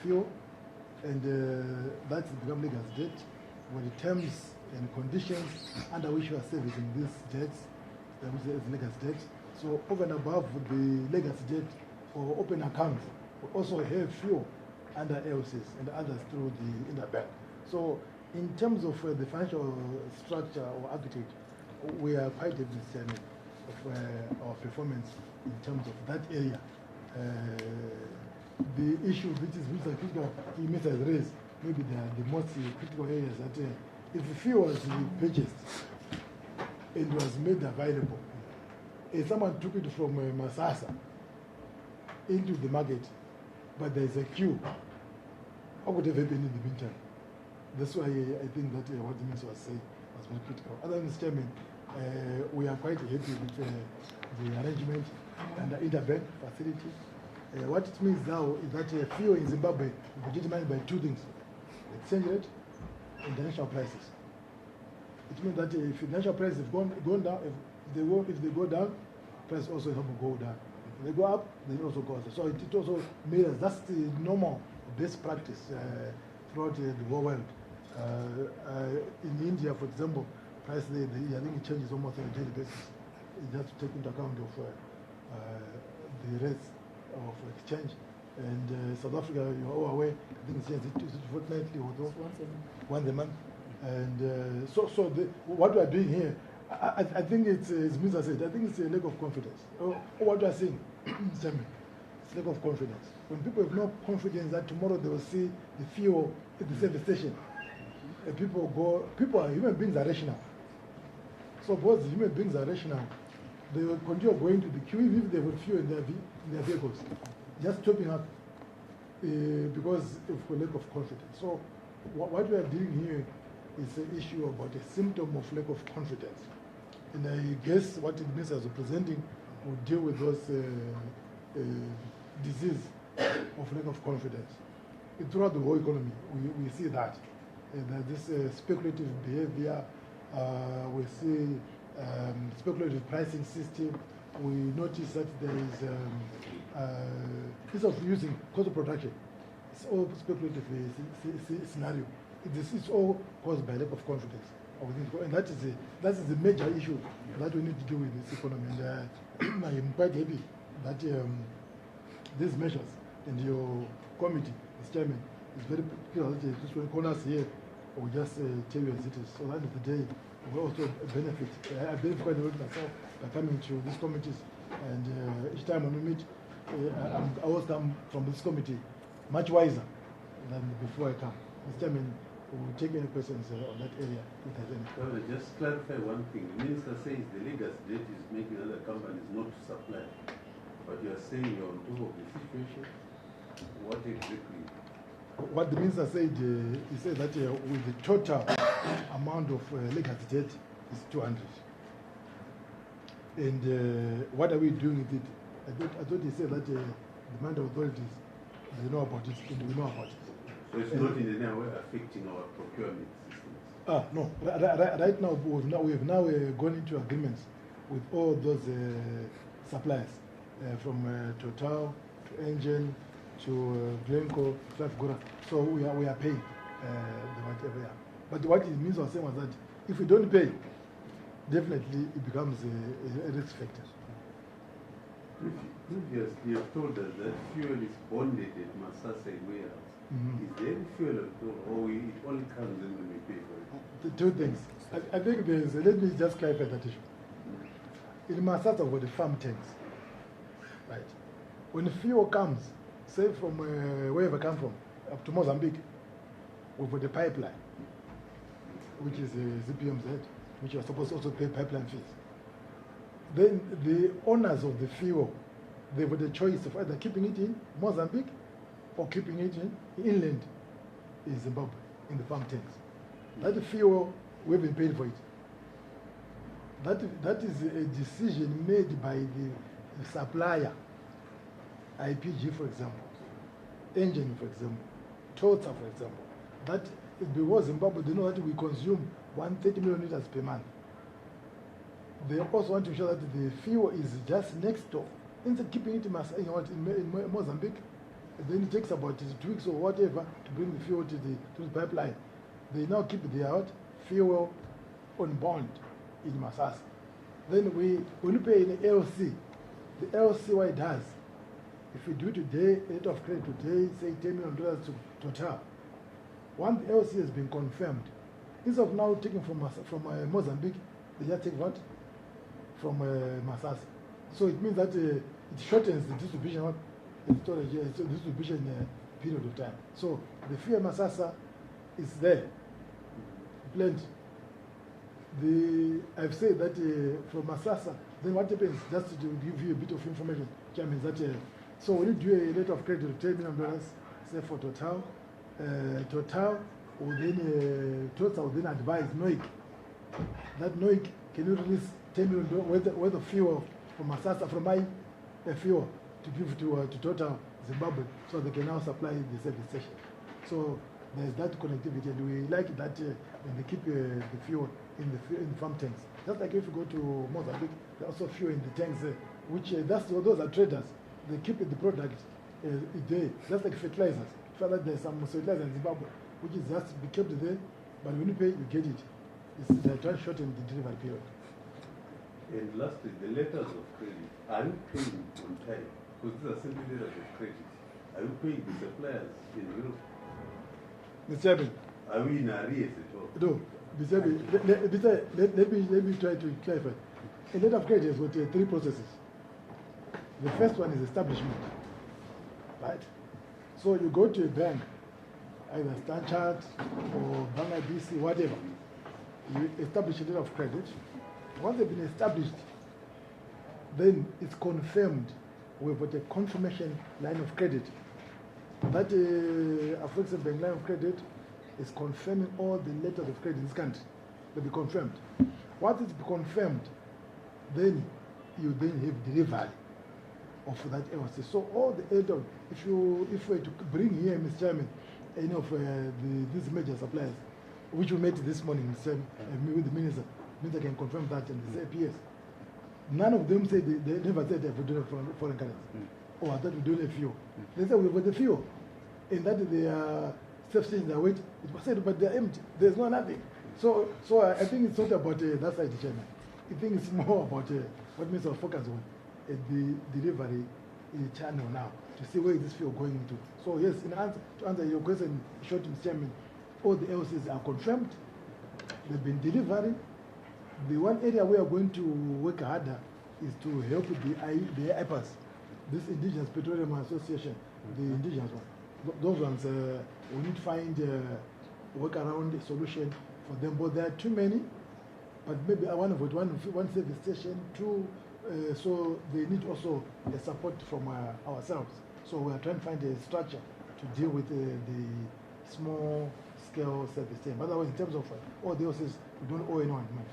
fuel, and that's become legacy debt, where the terms and conditions under which you are servicing these debts, which is legacy debt. So over and above the legacy debt or open accounts, we also have fuel under LCs and others through the interbank. So in terms of the financial structure or architecture, we are quite a discerning of our performance in terms of that area. The issue which are critical, Mr. has raised, maybe the most critical areas that if the fuel was purchased and was made available, if someone took it from Masasa into the market, but there's a queue, what would have happened in the meantime? That's why I think that what the minister was saying was very critical. Other than this statement, we are quite happy with the arrangement and the interbank facility. What it means now is that fuel in Zimbabwe is determined by two things: exchange rate and international prices. It means that if international prices have gone down, if they go down, price also have to go down. If they go up, they also go up. So it also mirrors, that's the normal best practice throughout the whole world. In India, for example, price I think it changes almost on a daily basis. You have to take into account of the rates of exchange. And South Africa, you are all aware, I think it's fortnightly or once a month. And what we are doing here, I think it's, as Mr. said, I think it's a lack of confidence. What we are saying, it's lack of confidence. When people have no confidence that tomorrow they will see the fuel at the service station, human beings are rational. So because human beings are rational, they will continue going to the queue even if they will fuel in their vehicles, just topping up because of lack of confidence. So what we are dealing here is an issue about a symptom of lack of confidence. And I guess what the minister is representing will deal with those disease of lack of confidence. Throughout the whole economy, we see that. That this speculative behavior, we see speculative pricing system. We notice that there is instead of using cost of production, it's all speculative scenario. It's all caused by lack of confidence. And that is the major issue that we need to do with this economy. And I am quite happy that these measures and your committee, Mr. Chairman, is very clear that just when corners here, we just tell you as it is. So at the end of the day, we also benefit. I benefit quite a lot myself by coming to these committees. And each time when we meet, I always come from this committee much wiser than before I come. Mr. Chairman, we will take any questions on that area if there's any. Well, just clarify one thing. The minister says the legacy debt is making other companies not to supply. But you are saying you're on top of the situation. What exactly? What the minister said, he said that with the total amount of legacy debt is 200. And what are we doing with it? I thought he said that the mandate authorities, they know about it, and we know about it. So it's not in any way affecting our procurement systems? No. Right now, we have now gone into agreements with all those suppliers, from Total to Engine to Glencore, Trafigura. So we are paying the whatever. But what it means was saying was that if we don't pay, definitely it becomes a risk factor. Previously, you have told us that fuel is bonded at Masasa warehouse. Is there any fuel at all, or it only comes in when we pay for it? The two things. I think there's, let me just clarify that issue. In Masasa, with the farm tanks, right? When the fuel comes, say from wherever it comes from, up to Mozambique, we've got the pipeline, which is ZPMZ, which are supposed to also pay pipeline fees. Then the owners of the fuel, they've got the choice of either keeping it in Mozambique or keeping it in inland in Zimbabwe, in the farm tanks. That fuel, we've been paying for it. That is a decision made by the supplier, IPG, for example, Engine, for example, Total, for example. That is because Zimbabwe, they know that we consume 130 million liters per month. They also want to show that the fuel is just next door. Instead of keeping it in Mozambique, then it takes about 2 weeks or whatever to bring the fuel to the pipeline. They now keep their fuel on bond in Masasa. Then when you pay in LC, the LC what it does, if we do today, rate of credit today, say $10 million to Total, once the LC has been confirmed, instead of now taking from Mozambique, they just take what? From Masasa. So it means that it shortens the distribution storage, so distribution period of time. So the fuel Masasa is there, plenty. I've said that from Masasa, then what happens, just to give you a bit of information, means that so when you do a letter of credit of $10 million, say for Total, Total will then advise NOIC that NOIC can you release $10 million worth of fuel from Masasa, from my fuel to give to Total Zimbabwe, so they can now supply the service station. So there's that connectivity, and we like that when they keep the fuel in the farm tanks. Just like if you go to Mozambique, they also fuel in the tanks, which those are traders. They keep the product there, just like fertilizers. There's some fertilizer in Zimbabwe, which is just be kept there, but when you pay, you get it. They're trying to shorten the delivery period. And lastly, the letters of credit, are you paying on time? Because these are simply letters of credit. Are you paying the suppliers in Europe? Mr. Chairman. Are we in arrears at all? No. Mr. Chairman, let me try to clarify. A letter of credit has got 3 processes. The first one is establishment, right? So you go to a bank, either Stanchart or Bank IBC, whatever. You establish a letter of credit. Once they've been established, then it's confirmed. We've got a confirmation line of credit. That Afrexim Bank line of credit is confirming all the letters of credit in this country. They'll be confirmed. Once it's confirmed, then you then have delivery of that LC. So all the add-on, if we to bring here, Mr. Chairman, any of these major suppliers, which we met this morning, Mr. Chairman, with the minister can confirm that and they say yes. None of them say they never said they have done foreign currency. Or that we don't have fuel. They say we've got the fuel. And that they are self-stations are waiting. It was said, but they're empty. There's no nothing. So I think it's not about that side, Chairman. I think it's more about what Mr. focus on the delivery channel now to see where is this fuel going into. So yes, to answer your question, short, Mr. Chairman, all the LCs are confirmed. They've been delivering. The one area we are going to work harder is to help the IPAS, this Indigenous Petroleum Association, the indigenous one. Those ones, we need to find work around a solution for them. But there are too many, but maybe one service station, 2, so they need also a support from ourselves. So we are trying to find a structure to deal with the small scale service station. But otherwise, in terms of all the houses, we don't owe anyone money.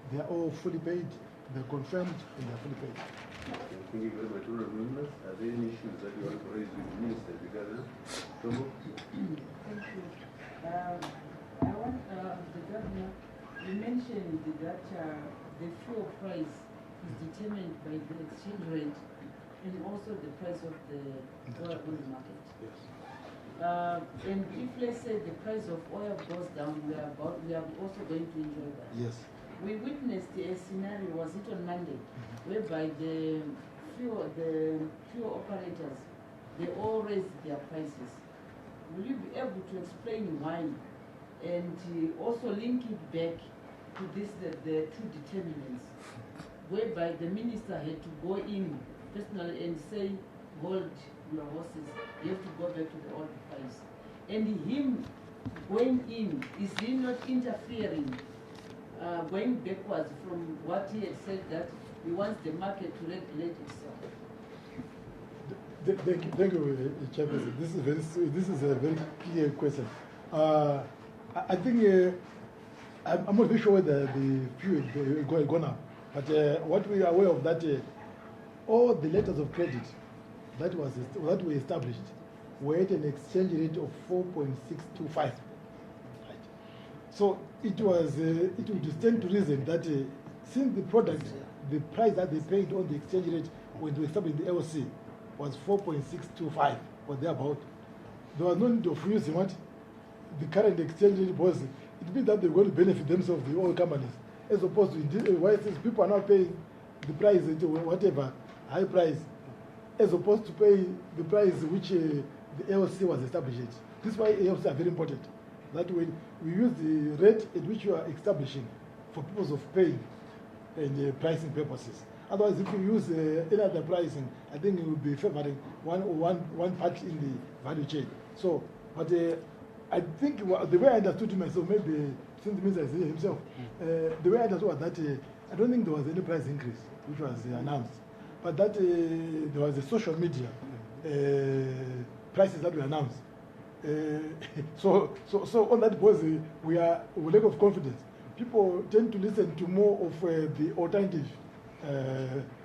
They are all fully paid, they're confirmed, and they're fully paid. Thank you very much. Honourable members, are there any issues that you want to raise with the Minister regarding Tomo? Thank you. I want the Governor, you mentioned that the fuel price is determined by the exchange rate and also the price of the oil on the market. Yes. And if, let's say, the price of oil goes down, we are also going to enjoy that. Yes. We witnessed a scenario, was it on Monday, whereby the fuel operators, they all raised their prices. Will you be able to explain why, and also link it back to this, the 2 determinants, whereby the minister had to go in personally and say, hold your horses, you have to go back to the old price. And him going in, is he not interfering, going backwards from what he had said that he wants the market to regulate itself? Thank you, Chairperson. This is a very clear question. I think I'm not very sure whether the fuel is going up, but what we are aware of that all the letters of credit that we established were at an exchange rate of 4.625. Right. So it would stand to reason that since the product, the price that they paid on the exchange rate when they established the LC was 4.625, what they're about. There was no need of using what? The current exchange rate because it means that they're going to benefit themselves, the oil companies, as opposed to why it says people are now paying the price, whatever, high price, as opposed to pay the price which the AOC was established. This is why AOC are very important. That when we use the rate at which you are establishing for purpose of paying and pricing purposes. Otherwise, if you use any other pricing, I think it will be favoring one part in the value chain. So, but I think the way I understood it myself, maybe since the minister is here himself, the way I understood was that I don't think there was any price increase which was announced, but that there was a social media prices that were announced. So on that because we are with lack of confidence, people tend to listen to more of the alternative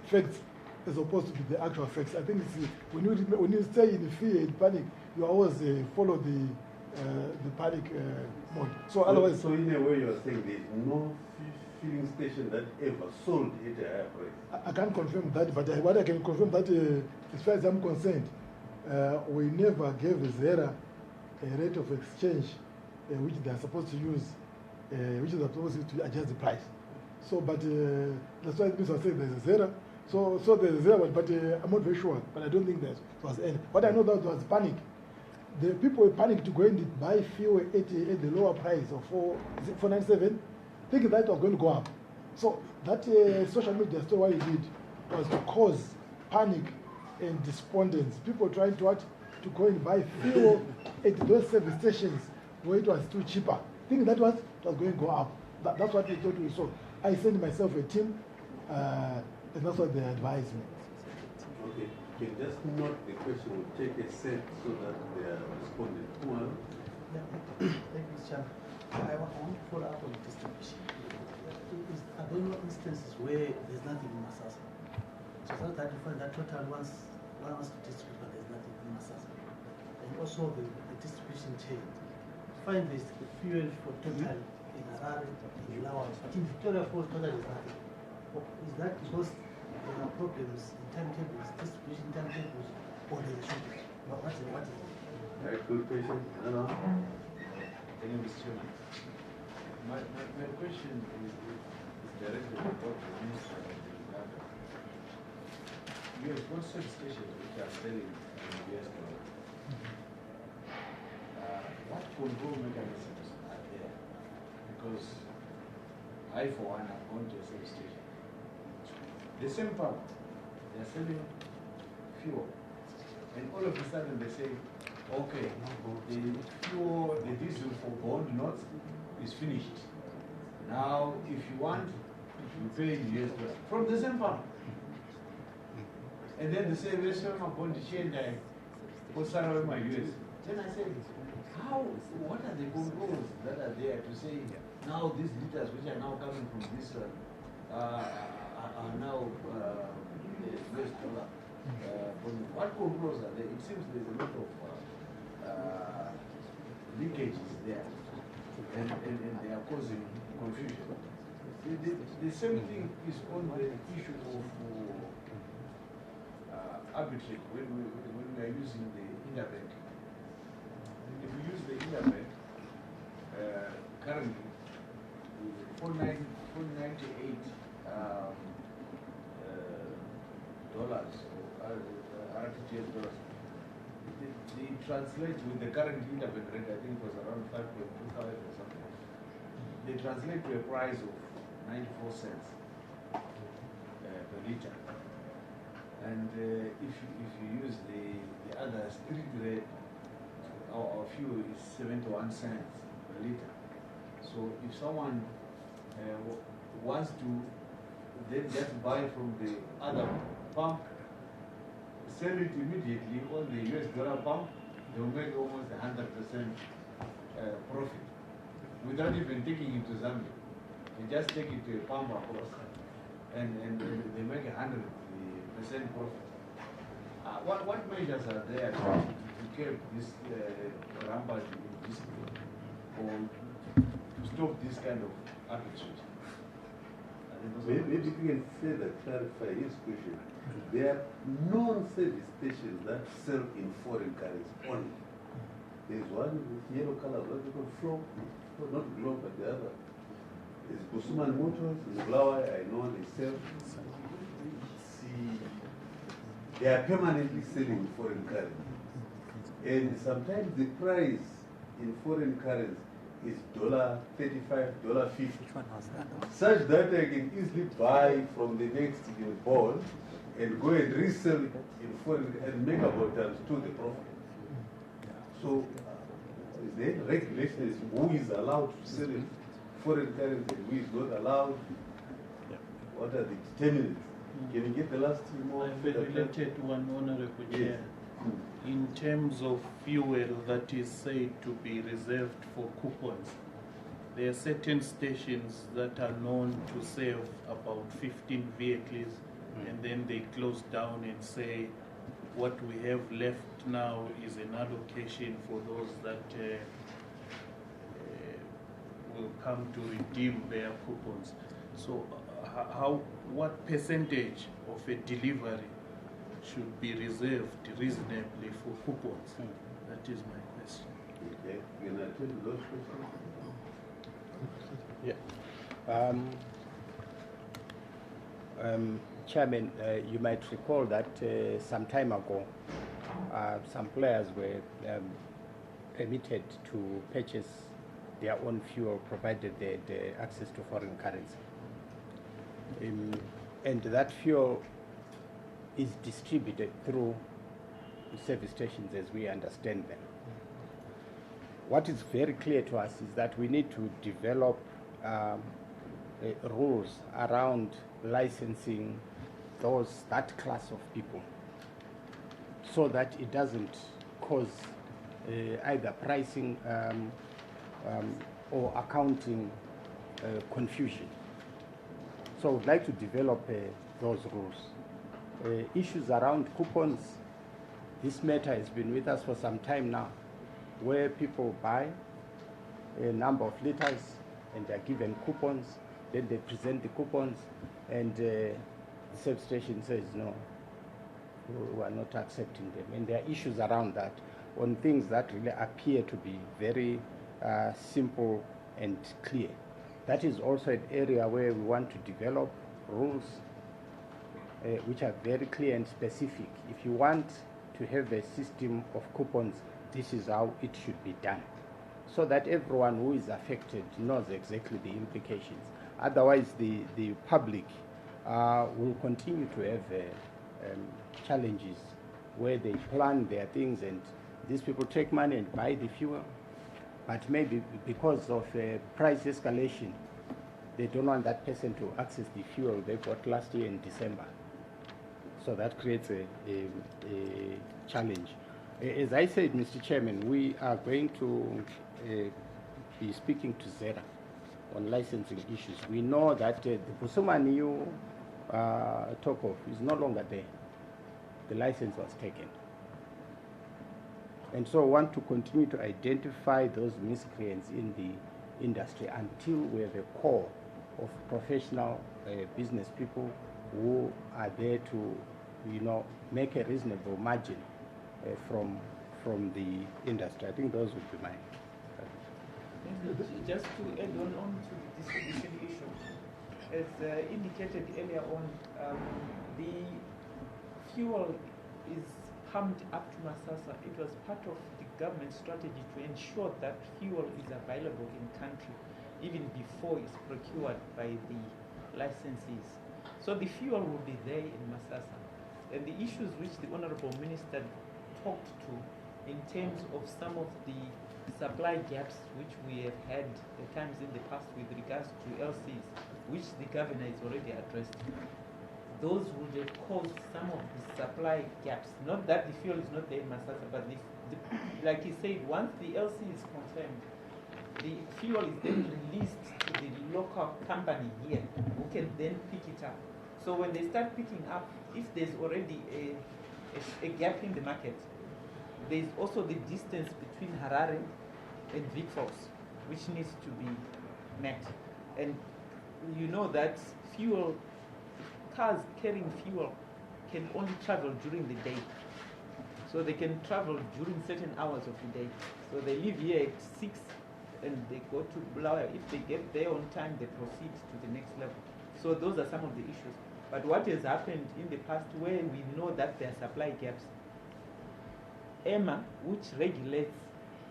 facts as opposed to the actual facts. I think it's, when you stay in fear and panic, you always follow the panic mode. So otherwise, so in a way, you are saying there is no filling station that ever sold at a higher price. I can't confirm that, but what I can confirm that as far as I'm concerned, we never gave Zera a rate of exchange which they are supposed to use, which is supposed to adjust the price. So, but that's why Mr. said there's a Zera. So there's a Zera, but I'm not very sure. But I don't think there was any. What I know that was panic. The people were panicked to go and buy fuel at the lower price of 497, thinking that it was going to go up. So that social media story what it did was to cause panic and despondence. People trying to go and buy fuel at those service stations where it was too cheaper, thinking that it was going to go up. That's what we thought we saw. I sent myself a team, and that's what they advised me. Okay, you can just note the question will take a set so that they are responded to. Thank you, Chair. I want to follow up on the distribution. Are there no instances where there's nothing in Masasa? So that you find that total wants to distribute, but there's nothing in Masasa. And also the distribution chain. Find this fuel for total in Harare, in Laos, but in Victoria Falls, total is nothing. Is that because there are problems in timetables, distribution timetables, or there is shortage? What is it? Very good question. Hello. Thank you, Mr. Chairman. My question is directed to the Minister of Uganda. You have one substation which are selling in US dollar. What control mechanisms are there? Because I, for one, have gone to a substation. The same power, they are selling fuel. And all of a sudden they say, okay, the fuel, the diesel for bond notes is finished. Now, if you want, you pay in US dollars from the same power. And then they say, let's have a bond change for my US. Then I say, what are the controls that are there to say, now these liters which are now coming from this are now US dollar? What controls are there? It seems there's a lot of leakages there, and they are causing confusion. The same thing is on the issue of arbitrage when we are using the interbank. If we use the interbank, currently, $498 dollars or RTGS dollars. They translate with the current interbank rate, I think it was around 5.25 or something. They translate to a price of 94 cents per liter. And if you use the other street rate, our fuel is 71 cents per liter. So if someone wants to then just buy from the other pump, sell it immediately on the US dollar pump, they'll make almost 100% profit without even taking it to Zambia. They just take it to a pump across and they make 100% profit. What measures are there to keep this rampant indiscipline or to stop this kind of arbitrage? Maybe you can further clarify his question. There are non-service stations that sell in foreign currency only. There's one with yellow color, what they call Flow, not Glow, but the other. There's Busuman Motors in Blawa, I know they sell. See, they are permanently selling foreign currency. And sometimes the price in foreign currency is $35, $50. Such that I can easily buy from the next bond and go and resell it in foreign and make about times to the profit. So, is there any regulation as to who is allowed to sell in foreign currency and who is not allowed? What are the determinants? Can you get the last two more? I've related one, Honorable Chair. Yes. In terms of fuel that is said to be reserved for coupons, there are certain stations that are known to save about 15 vehicles, and then they close down and say what we have left now is an allocation for those that will come to redeem their coupons. So what percentage of a delivery should be reserved reasonably for coupons? That is my question. Okay, can I tell you those questions? Yeah. Chairman, you might recall that some time ago, some players were permitted to purchase their own fuel provided they had access to foreign currency. And that fuel is distributed through service stations as we understand them. What is very clear to us is that we need to develop rules around licensing that class of people so that it doesn't cause either pricing or accounting confusion. So I would like to develop those rules. Issues around coupons, this matter has been with us for some time now, where people buy a number of liters and they're given coupons, then they present the coupons, and the service station says, no, we are not accepting them. And there are issues around that on things that really appear to be very simple and clear. That is also an area where we want to develop rules which are very clear and specific. If you want to have a system of coupons, this is how it should be done, so that everyone who is affected knows exactly the implications. Otherwise, the public will continue to have challenges where they plan their things and these people take money and buy the fuel, but maybe because of price escalation, they don't want that person to access the fuel they bought last year in December. So that creates a challenge. As I said, Mr. Chairman, we are going to be speaking to ZERA on licensing issues. We know that the Busumani you talk of is no longer there. The license was taken. And so I want to continue to identify those miscreants in the industry until we have a core of professional business people who are there to, make a reasonable margin from the industry. I think those would be mine. Just to add on to the distribution issue, as indicated earlier on, the fuel is pumped up to Masasa. It was part of the government strategy to ensure that fuel is available in country even before it's procured by the licensees. So the fuel will be there in Masasa. And the issues which the Honorable Minister talked to in terms of some of the supply gaps which we have had at times in the past with regards to LCs, which the governor has already addressed, those would have caused some of the supply gaps. Not that the fuel is not there in Masasa, but like he said, once the LC is confirmed, the fuel is then released to the local company here, who can then pick it up. So when they start picking up, if there's already a gap in the market, there's also the distance between Harare and Vicfox, which needs to be met. And you know that fuel, cars carrying fuel can only travel during the day. So they can travel during certain hours of the day. So they leave here at 6 and they go to Bulawayo. If they get there on time, they proceed to the next level. So those are some of the issues. But what has happened in the past where we know that there are supply gaps, EMA, which regulates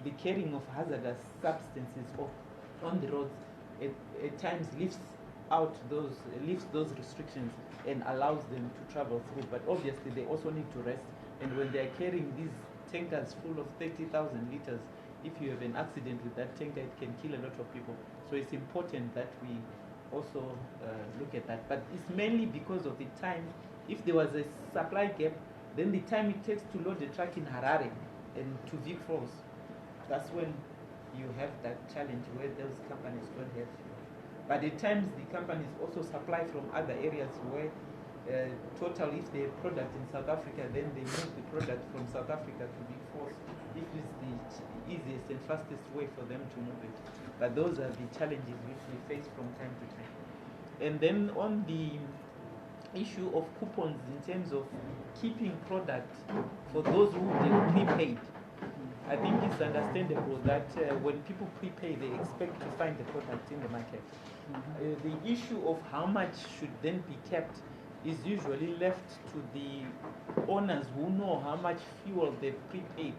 the carrying of hazardous substances on the roads, at times lifts those restrictions and allows them to travel through. But obviously they also need to rest. And when they are carrying these tankers full of 30,000 liters, if you have an accident with that tanker, it can kill a lot of people. So it's important that we also look at that. But it's mainly because of the time. If there was a supply gap, then the time it takes to load the truck in Harare and to Vic Falls, that's when you have that challenge where those companies don't have fuel. But at times the companies also supply from other areas where total, if they have product in South Africa, then they move the product from South Africa to Vic Falls, if it's the easiest and fastest way for them to move it. But those are the challenges which we face from time to time. And then on the issue of coupons in terms of keeping product for those who have prepaid, I think it's understandable that when people prepay, they expect to find the product in the market. The issue of how much should then be kept is usually left to the owners who know how much fuel they've prepaid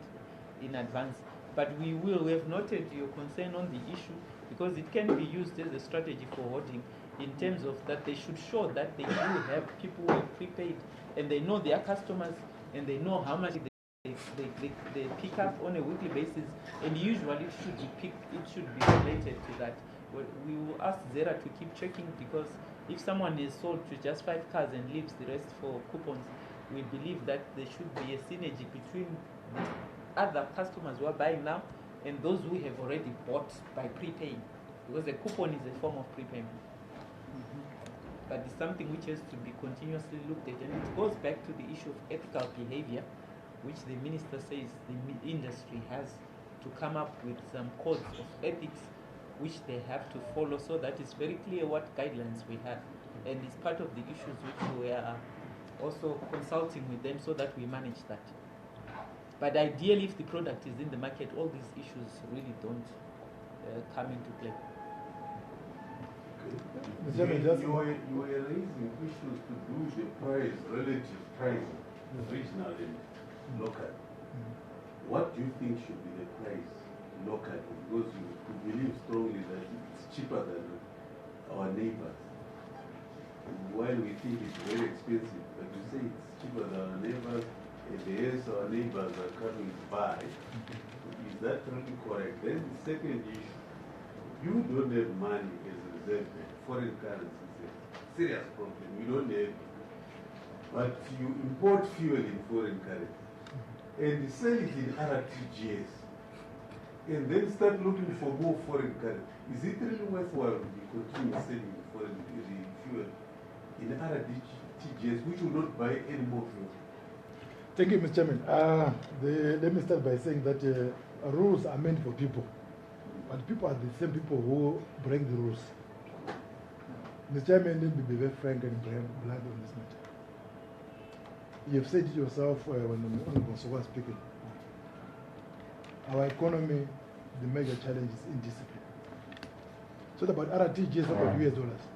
in advance. But we have noted your concern on the issue because it can be used as a strategy for hoarding in terms of that they should show that they do have people who have prepaid and they know their customers and they know how much they pick up on a weekly basis, and usually it should be related to that. We will ask Zera to keep checking because if someone is sold to just 5 cars and leaves the rest for coupons, we believe that there should be a synergy between the other customers who are buying now and those who have already bought by prepaying, because a coupon is a form of prepayment. But it's something which has to be continuously looked at, and it goes back to the issue of ethical behavior, which the minister says the industry has to come up with some codes of ethics which they have to follow, so that it's very clear what guidelines we have. And it's part of the issues which we are also consulting with them so that we manage that. But ideally, if the product is in the market, all these issues really don't come into play. You were raising issues to do the price, relative pricing, regional and local. What do you think should be the price locally? Because you believe strongly that it's cheaper than our neighbors. While we think it's very expensive, but you say it's cheaper than our neighbors, and yes, our neighbors are coming to buy. Is that really correct? Then the second issue, you don't have money as a reserve. Foreign currency is a serious problem. You don't have it. But you import fuel in foreign currency and sell it in RTGS and then start looking for more foreign currency. Is it really worthwhile to be continue selling the fuel in RTGS, which will not buy any more fuel? Thank you, Mr. Chairman. Let me start by saying that rules are meant for people, but people are the same people who break the rules. Mr. Chairman, let me be very frank and blunt on this matter. You've said it yourself when the Honorable Sowa was speaking. Our economy, the major challenge is indiscipline. It's not about RTG, it's about US dollars.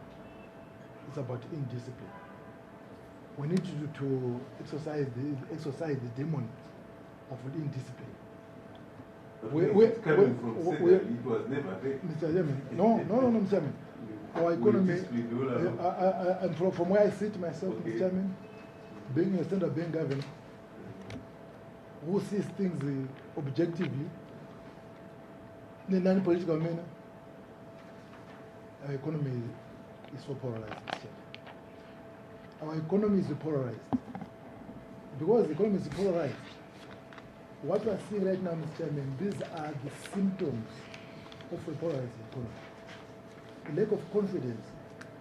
It's about indiscipline. We need to exercise the demon of indiscipline. It's coming from Satan, it was never there. Mr. Chairman, no, Mr. Chairman. Our economy, and from where I sit myself, okay. Mr. Chairman, being a standard bank governor who sees things objectively in a non-political manner, our economy is so polarized, Mr. Chairman. Our economy is polarized. Because the economy is polarized, what we are seeing right now, Mr. Chairman, these are the symptoms of a polarized economy. A lack of confidence.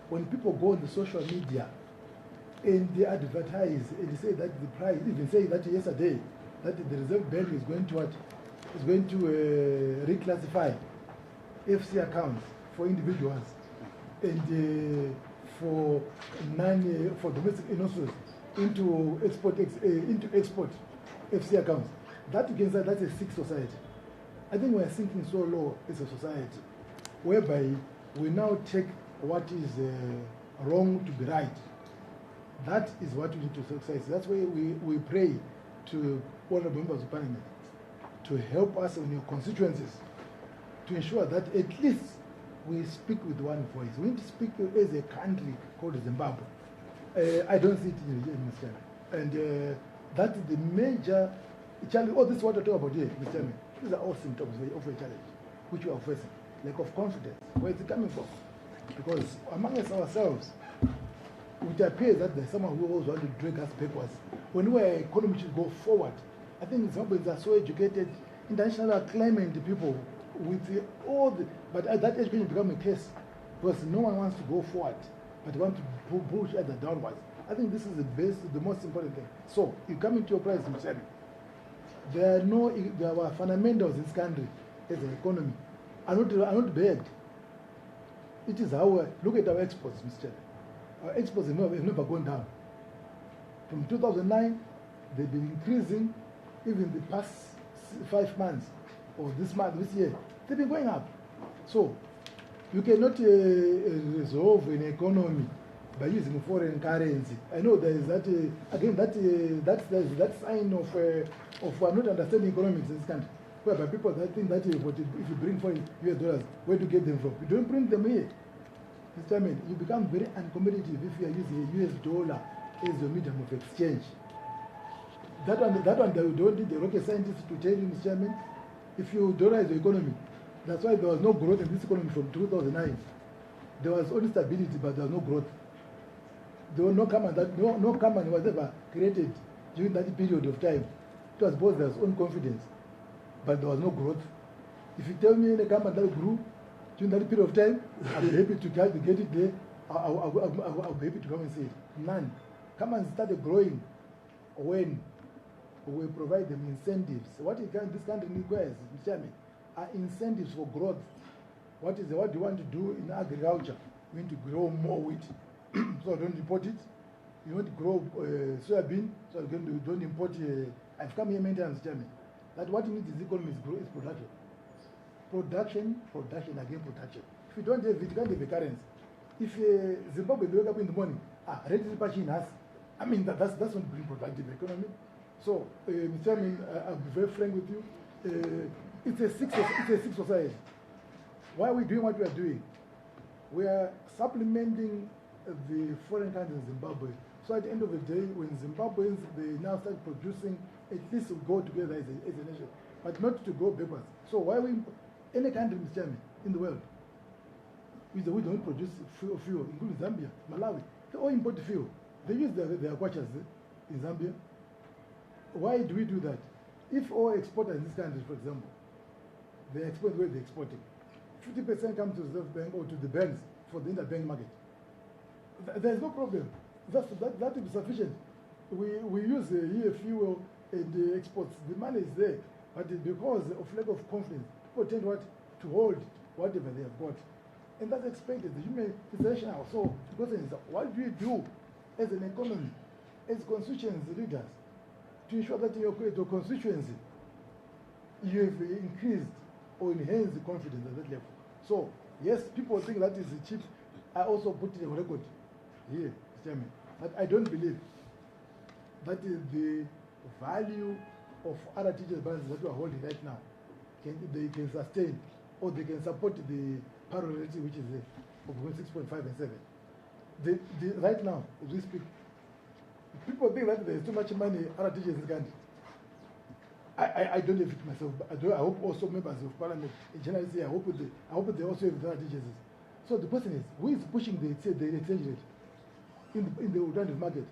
When people go on the social media and they advertise and they say that the price, even say that yesterday, that the Reserve Bank is going to what? Is going to reclassify FC accounts for individuals and for domestic industries into export FC accounts. That you can say that's a sick society. I think we are sinking so low as a society, whereby we now take what is wrong to be right. That is what we need to success. That's why we pray to honorable members of parliament to help us in your constituencies to ensure that at least we speak with one voice. We need to speak as a country called Zimbabwe. I don't see it in Mr. And that is the major challenge. All this what I talk about here, Mr. Chairman, these are all symptoms of a challenge which we are facing. Lack of confidence. Where is it coming from? Because among us ourselves, it appears that there's someone who always wants to drag us backwards. When our economy should go forward, I think Zimbabweans are so educated, international acclaiming the people with all the, but at that education become a case because no one wants to go forward, but they want to push either downwards. I think this is the most important thing. So, you come into your price, Mr. Chairman. There are fundamentals in this country as an economy are not bad. It is how, look at our exports, Mr. Chairman. Our exports have never gone down. From 2009, they've been increasing. Even the past 5 months, or this year, they've been going up. So, you cannot resolve an economy by using foreign currency. I know there is that, again, that sign of not understanding economics in this country, whereby people that think that if you bring foreign US dollars, where to get them from? You don't bring them here. Mr. Chairman, you become very uncompetitive if you are using a US dollar as your medium of exchange. That one, they don't need the rocket scientists to tell you, Mr. Chairman, if you dollarize the economy. That's why there was no growth in this economy from 2009. There was only stability, but there was no growth. There was no company was ever created during that period of time. It was both there's own confidence, but there was no growth. If you tell me any company that grew during that period of time, I'll be happy to get it there. I'll be happy to come and see it. None. Companies started growing when we provide them incentives. What this country requires, Mr. Chairman, are incentives for growth. What do you want to do in agriculture? You need to grow more wheat, so don't import it. You want to grow soybean, so don't import. I've come here many times, Mr. Chairman, that what you need is economy is production. Production, again production. If you don't have it, you can't have a currency. If Zimbabwe wake up in the morning, rate is us. I mean, that's not bring productive economy. So, Mr. Chairman, I'll be very frank with you. It's a sick society. Why are we doing what we are doing? We are supplementing the foreign countries in Zimbabwe. So at the end of the day, when Zimbabweans, they now start producing, at least to go together as a nation, but not to go backwards. So why we, any country, Mr. Chairman, in the world, we don't produce fuel, including Zambia, Malawi, they all import fuel. They use their quachas in Zambia. Why do we do that? If all exporters in this country, for example, they export where they're exporting, 50% comes to the Reserve Bank or to the banks for the interbank market. There's no problem. That will be sufficient. We use here fuel and the exports. The money is there, but because of lack of confidence, people tend to hold whatever they have got, and that's expected. The human is rational. So the question is, what do you do as an economy, as constituency leaders, to ensure that your constituency you have increased or enhanced the confidence at that level? So yes, people think that is cheap. I also put it on record here, Mr. Chairman, that I don't believe that is the value of other teachers' balances that we are holding right now. They can sustain or they can support the parallel rating, which is of 6.5 and 7. Right now, as we speak, people think that there is too much money other teachers in the country. I don't have it myself, but I hope also members of parliament in general say I hope they also have other teachers. So the question is, who is pushing the exchange rate in the alternative market?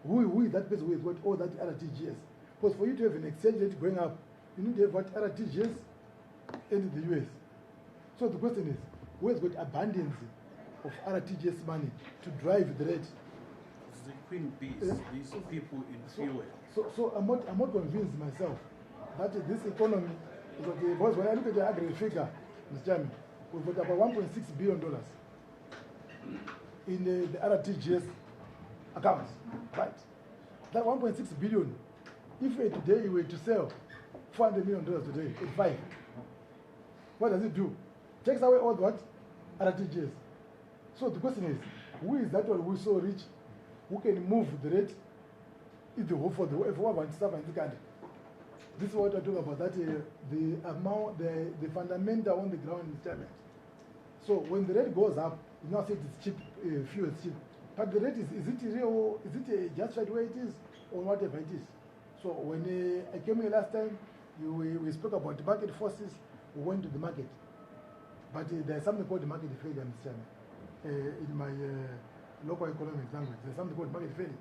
Who is that person who has got all that other TGS? Because for you to have an exchange rate going up, you need to have what other TGS in the US. So the question is, who has got abundance of other TGS money to drive the rate? The queen bees, these people in fuel. So I'm not convinced myself that this economy is okay. Because when I look at the aggregate figure, Mr. Chairman, we've got about $1.6 billion in the other TGS accounts, right? That 1.6 billion, if today you were to sell $400 million today at 5, what does it do? Takes away all what? RTGS. So the question is, who is that one who is so rich, who can move the rate in the whole for one stuff and the country? This is what I talk about, that the amount, the fundamental on the ground is Chairman. So when the rate goes up, you now say it's cheap, fuel is cheap. But the rate is it real, is it just right where it is, or whatever it is? So when I came here last time, we spoke about the market forces, we went to the market. But there's something called the market failure, Mr. Chairman. In my local economics language, there's something called market failure.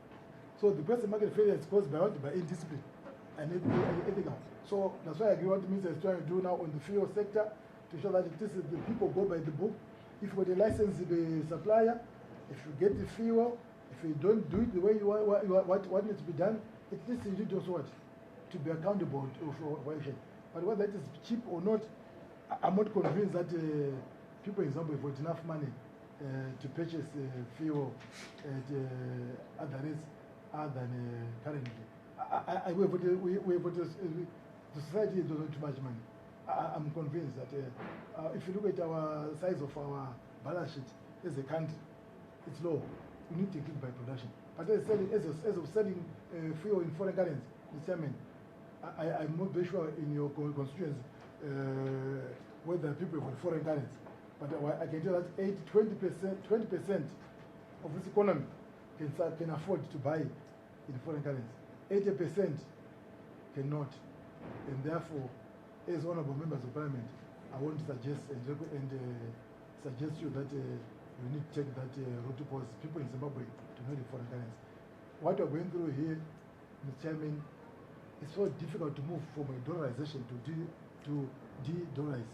So the person market failure is caused by what? By indiscipline and ethical. So that's why I agree what the minister is trying to do now on the fuel sector to show that this is the people go by the book. If you license the supplier, if you get the fuel, if you don't do it the way you want, what needs to be done, at least you need also what? To be accountable for violation. But whether that is cheap or not, I'm not convinced that people, for example, have got enough money to purchase fuel at other rates other than currently. The society doesn't have too much money. I'm convinced that if you look at our size of our balance sheet as a country, it's low. We need to increase by production. But as of selling fuel in foreign currency, Mr. Chairman, I'm not very sure in your constituency whether people have foreign currency. But I can tell that 20% of this economy can afford to buy in foreign currency. 80% cannot. And therefore, as honorable members of parliament, I want to suggest suggest you that you need to take that route because people in Zimbabwe do not have foreign currency. What we're going through here, Mr. Chairman, it's so difficult to move from a dollarization to de-dollarize.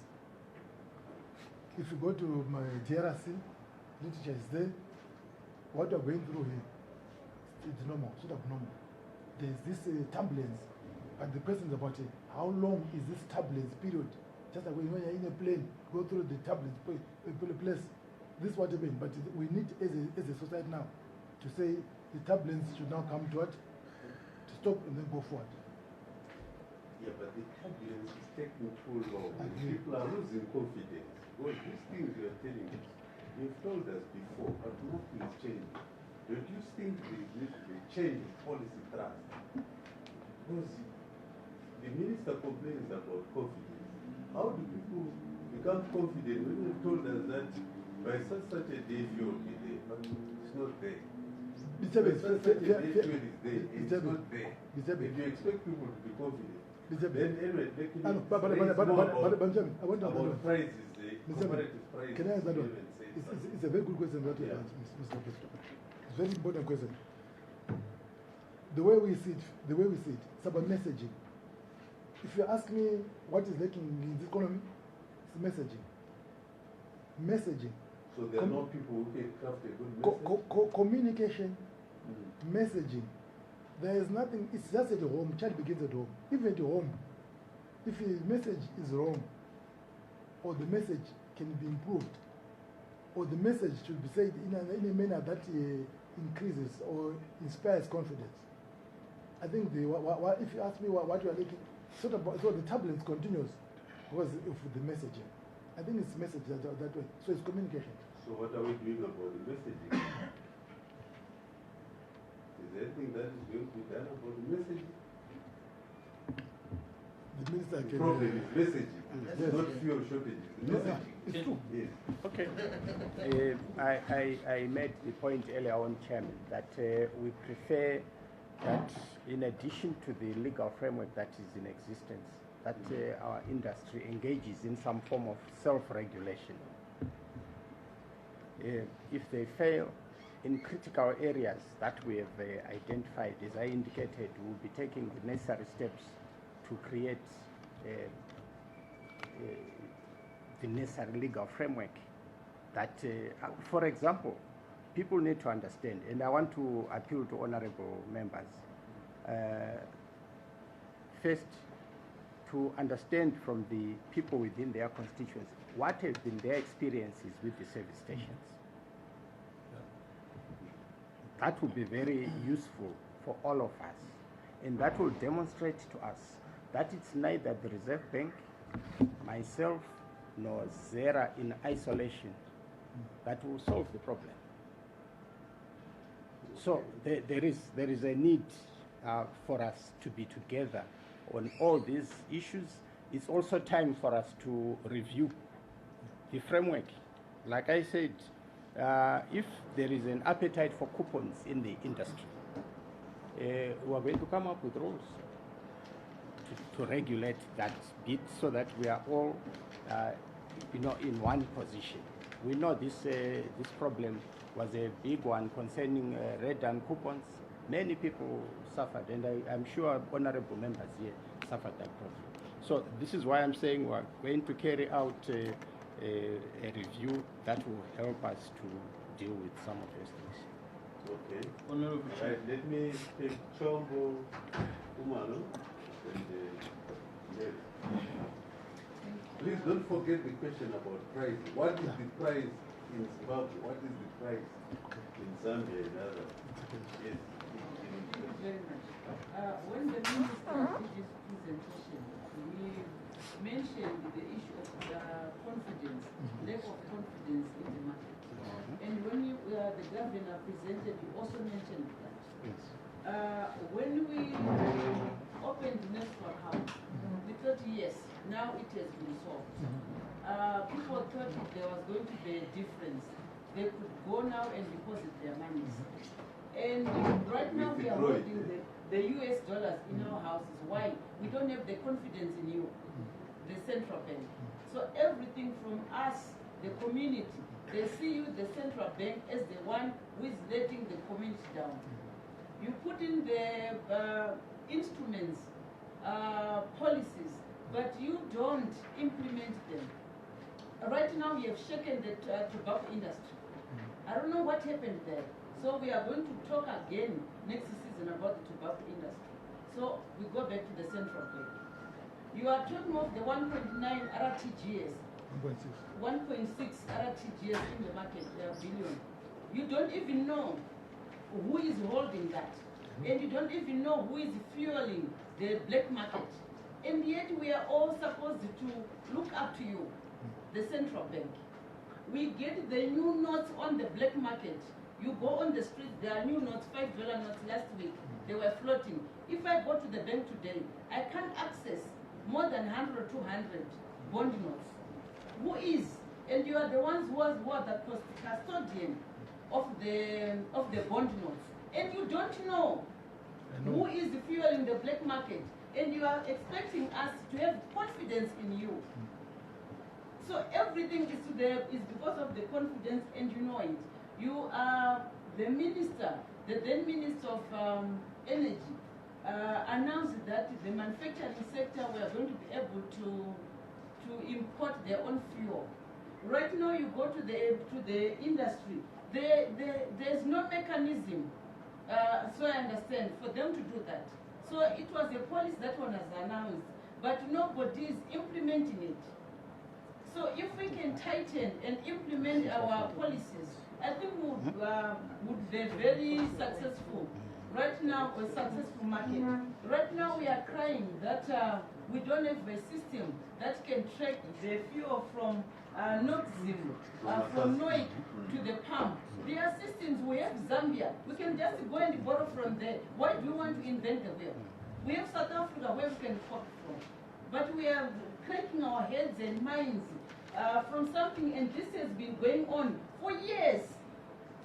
If you go to my DRC, literature is there. What we're going through here, it's normal, sort of normal. There's this turbulence, but the question is about how long is this turbulence period? Just like when you're in a plane, go through the turbulence place. This is what I mean, but we need as a society now to say the turbulence should now come to what? To stop and then go forward. Yeah, but the turbulence is taking too long. People are losing confidence. Well, these things you are telling us, you've told us before, but nothing is changing. Don't you think there needs to be a change in policy thrust? Because the minister complains about confidence. How do people become confident when you've told us that by such a day fuel will be there, but it's not there? Such a day fuel is there, it's not there. If you expect people to be confident, then anyway, they can about prices, comparative prices. Can I answer that one? It's a very good question that you asked, Mr. President. It's a very important question. The way we see it, it's about messaging. If you ask me what is lacking in this economy, it's messaging. Messaging. So there are no people who can craft a good message? Communication, messaging. There is nothing, it's just at home, child begins at home. Even at home, if the message is wrong, or the message can be improved, or the message should be said in a manner that increases or inspires confidence. I think if you ask me what you are looking, so the turbulence continues because of the messaging. I think it's message that way. So it's communication. So what are we doing about the messaging? Is there anything that is going to be done about the messaging? The minister The can. problem is messaging, Yes. not fuel shortages. The messaging. It's true. Yes. Okay. I made the point earlier on, Chairman, that we prefer that in addition to the legal framework that is in existence, that our industry engages in some form of self-regulation. If they fail in critical areas that we have identified, as I indicated, we'll be taking the necessary steps to create the necessary legal framework that, for example, people need to understand, and I want to appeal to honorable members, first, to understand from the people within their constituency what have been their experiences with the service stations. That would be very useful for all of us. And that will demonstrate to us that it's neither the Reserve Bank, myself, nor ZERA in isolation that will solve the problem. So there is a need for us to be together on all these issues. It's also time for us to review the framework. Like I said, if there is an appetite for coupons in the industry, we are going to come up with rules to regulate that bit so that we are all in one position. We know this problem was a big one concerning red and coupons. Many people suffered, and I'm sure honorable members here suffered that problem. So this is why I'm saying we're going to carry out a review that will help us to deal with some of those things. Okay. Honorable All Chair. right, let me take Chombo, Umano, and Mary. Please don't forget the question about price. What is the price in Zimbabwe? What is the price in Zambia and others? Yes. Thank you very much. When the minister did his presentation, he mentioned the issue of confidence, lack of confidence in the market. And when the governor presented, he also mentioned that. Yes. When we opened the National House, we thought, yes, now it has been solved. People thought if there was going to be a difference, they could go now and deposit their monies. And right now we are holding the US dollars in our houses. Why? We don't have the confidence in you, the central bank. So everything from us, the community, they see you, the central bank, as the one who is letting the community down. You put in the instruments, policies, but you don't implement them. Right now we have shaken the tobacco industry. I don't know what happened there. So we are going to talk again next season about the tobacco industry. So we go back to the central bank. You are talking of the 1.9 RTGS, 1.6 RTGS in the market, billion. You don't even know who is holding that. And you don't even know who is fueling the black market. And yet we are all supposed to look up to you, the central bank. We get the new notes on the black market. You go on the street, there are new notes, $5 notes last week. They were floating. If I go to the bank today, I can't access more than 100 or 200 bond notes. Who is? And you are the ones who are the custodian of the bond notes. And you don't know who is fueling the black market. And you are expecting us to have confidence in you. So everything is because of the confidence, and you know it. You are the minister, the then Minister of Energy, announced that the manufacturing sector were going to be able to import their own fuel. Right now, you go to the industry. There's no mechanism, so I understand, for them to do that. So it was a policy that one has announced, but nobody is implementing it. So if we can tighten and implement our policies, I think we would be very successful. Right now, a successful market. Right now, we are crying that we don't have a system that can track the fuel from Noxim, from Noik to the pump. There are systems. We have Zambia. We can just go and borrow from there. Why do we want to invent the wheel? We have South Africa where we can copy from. But we are cracking our heads and minds from something, and this has been going on for years.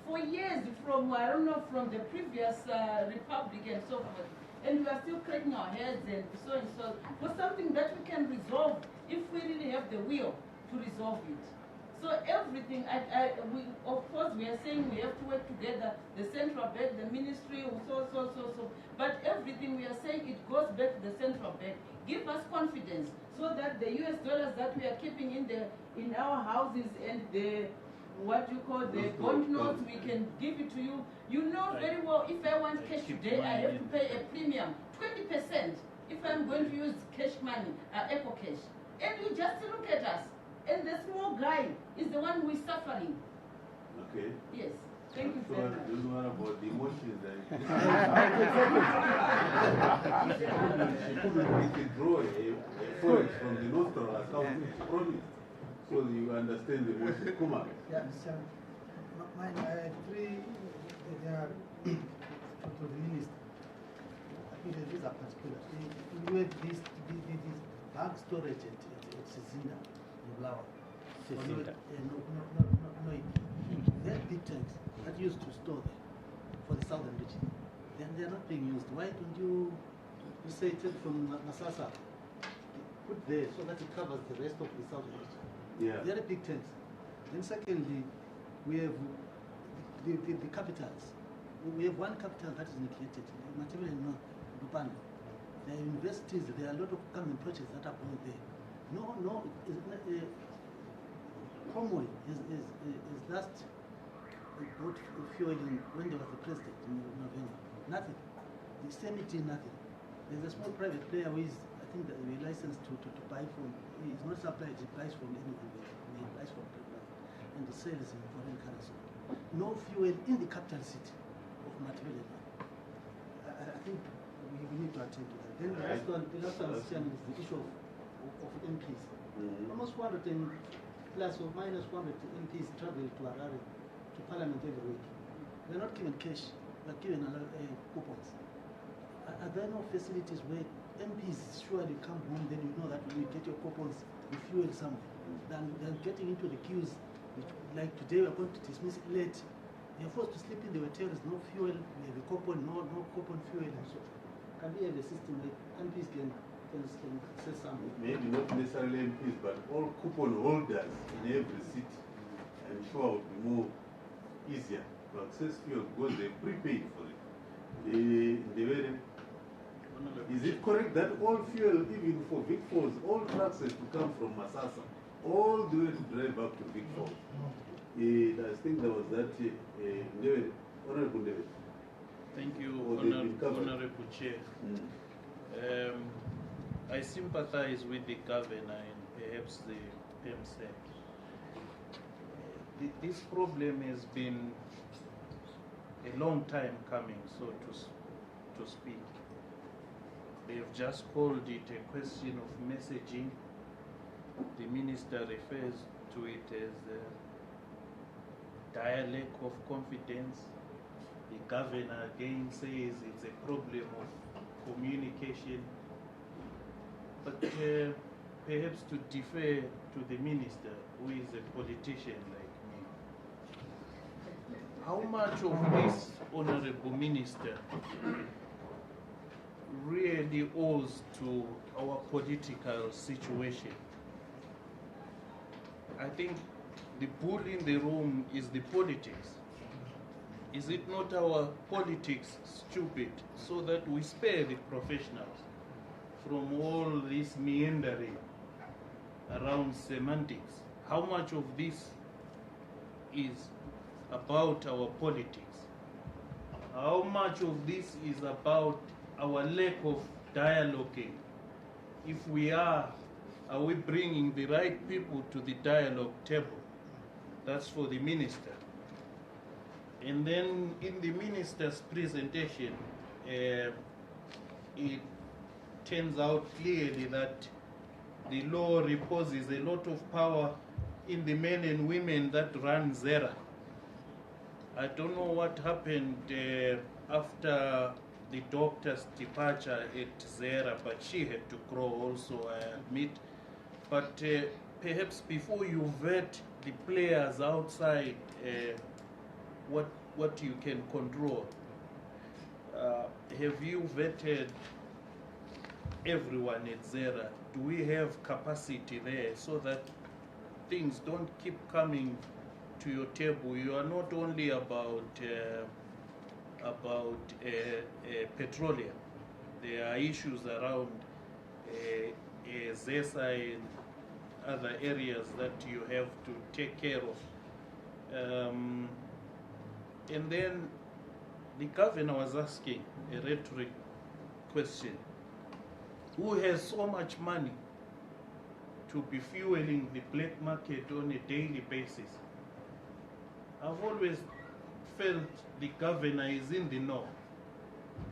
For years, from, I don't know, from the previous republic and so forth. And we are still cracking our heads and so, for something that we can resolve if we really have the will to resolve it. So everything, we, of course, we are saying we have to work together, the central bank, the ministry, so. But everything we are saying, it goes back to the central bank. Give us confidence so that the US dollars that we are keeping in our houses and the what you call the bond notes, we can give it to you. You know very well, if I want cash today, I have to pay a premium, 20%, if I'm going to use cash money, Eco Cash. And you just look at us, and the small guy is the one who is suffering. Okay. Yes. Thank you So very I much. don't know about the emotions. She couldn't withdraw a forex from the nostril account, she promised. So you understand the emotion. Kuma. Yeah, Mr. Mine, I have three, they are to the minister. I think these are particular. You have this bag storage at Sizinda, in Blawa. Sizinda. No. They are big tanks that used to store there for the southern region. Then they are not being used. Why don't you say take from Masasa, put there so that it covers the rest of the southern region? Yeah. They are big tanks. Then secondly, we have the capitals. We have one capital that is neglected, Material in Dupan. There are universities, there are a lot of common projects that are going there. Homewood is last bought fuel when there was the president in November. Nothing. The CMT, nothing. There's a small private player who is, I think, that we licensed to buy from. He is not supplied, he buys from anyone. He buys from people. And the sales in foreign currency. No fuel in the capital city of Matabele. I think we need to attend to that. Then the last one, is the issue of MPs. Almost 400 plus or minus 400 MPs travel to Harare, to Parliament every week. They're not given cash, they're given coupons. Are there no facilities where MPs surely come home, then you know that when you get your coupons, you fuel somewhere, than getting into the queues? Like today, we're going to dismiss it late. They're forced to sleep in the hotel, there's no fuel, we have a coupon, no coupon fuel, and so can we have a system like MPs can say something? Maybe not necessarily MPs, but all coupon holders in every city, I'm sure would be more easier to access fuel because they prepaid for it. Is it correct that all fuel, even for Vic Falls, all trucks have to come from Masasa, all the way to drive up to Vic Falls? I think there was that, Honorable David. Thank you, Or they've been covered. Honorable Chair. I sympathize with the governor and perhaps the PEMSEC. This problem has been a long time coming, so to speak. They've just called it a question of messaging. The minister refers to it as dialect of confidence. The governor again says it's a problem of communication. But perhaps to defer to the minister, who is a politician like me, how much of this, Honorable Minister, really owes to our political situation? I think the bull in the room is the politics. Is it not our politics stupid so that we spare the professionals from all this meandering around semantics? How much of this is about our politics? How much of this is about our lack of dialoguing? If we are we bringing the right people to the dialogue table? That's for the minister. And then in the minister's presentation, it turns out clearly that the law reposes a lot of power in the men and women that run ZERA. I don't know what happened after the doctor's departure at ZERA, but she had to grow also, I admit. But perhaps before you vet the players outside, what you can control, have you vetted everyone at ZERA? Do we have capacity there so that things don't keep coming to your table? You are not only about petroleum. There are issues around ZESA and other areas that you have to take care of. And then the governor was asking a rhetoric question. Who has so much money to be fueling the black market on a daily basis? I've always felt the governor is in the know.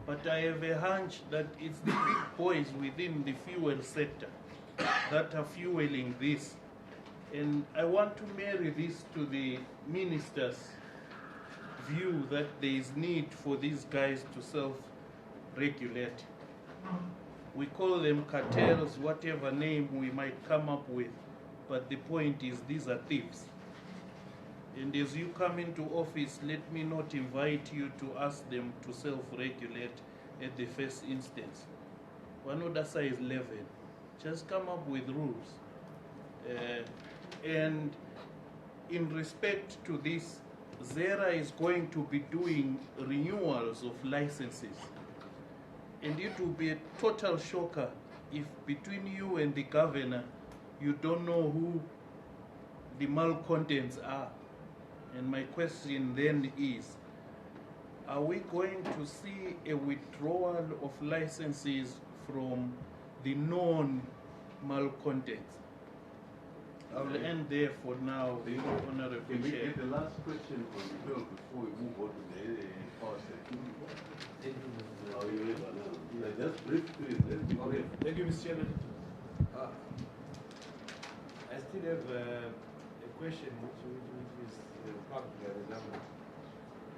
But I have a hunch that it's the big boys within the fuel sector that are fueling this. And I want to marry this to the minister's view that there is need for these guys to self-regulate. We call them cartels, whatever name we might come up with, but the point is these are thieves. And as you come into office, let me not invite you to ask them to self-regulate at the first instance. One order size 11. Just come up with rules. And in respect to this, ZERA is going to be doing renewals of licenses. And it will be a total shocker if between you and the governor, you don't know who the malcontents are. And my question then is, are we going to see a withdrawal of licenses from the known malcontents? I will end there for now, Honorable Can we Chair. get the last question on the bill before we move on to the power security? Oh, you read one now. Just briefly, let's be brief. Thank you, Mr. Chairman. I still have a question which is parked by the governor.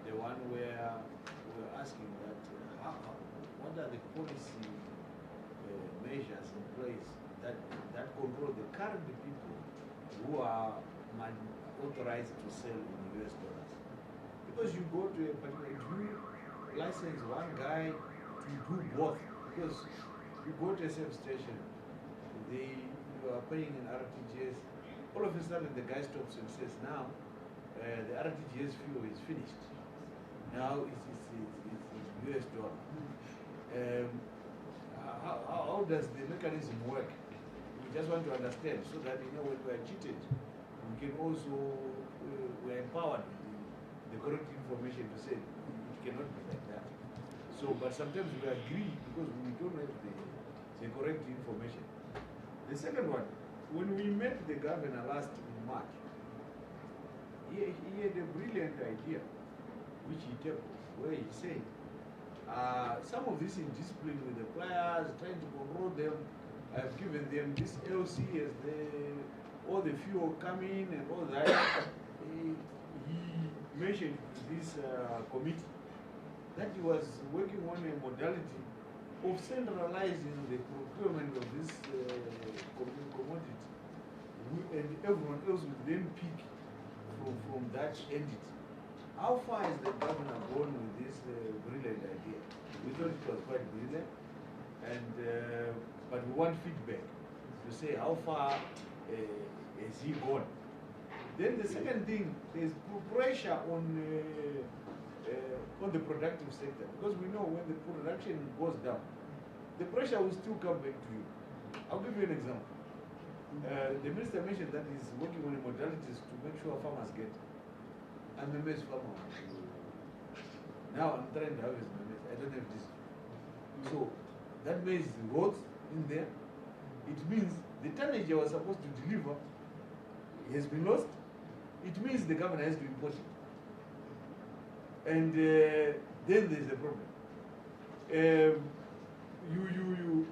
The one where we're asking that what are the policy measures in place that control the current people who are authorized to sell in US dollars? Because you go to a particular, you license one guy to do both. Because you go to a sales station, you are paying an RTGS. All of a sudden, the guy stops and says, "Now, the RTGS fuel is finished. Now it's US dollar." How does the mechanism work? We just want to understand so that when we are cheated, we can also we are empowered with the correct information to say it cannot be like that. So, but sometimes we agree because we don't have the correct information. The second one, when we met the governor last March, he had a brilliant idea, which he tabled, where he said, some of this indiscipline with the players, trying to control them, I've given them this LC as all the fuel coming and all that. He mentioned to this committee that he was working on a modality of centralizing the procurement of this commodity, and everyone else would then pick from that entity. How far has the governor gone with this brilliant idea? We thought it was quite brilliant, and but we want feedback to say how far has he gone. Then the second thing, there's pressure on the productive sector, because we know when the production goes down, the pressure will still come back to you. I'll give you an example. The minister mentioned that he's working on modalities to make sure farmers get. I'm a maize farmer. Now I'm trying to harvest my maize. I don't have this. So that maize rots in there. It means the tonnage I was supposed to deliver has been lost. It means the governor has to import it. And then there's a problem. You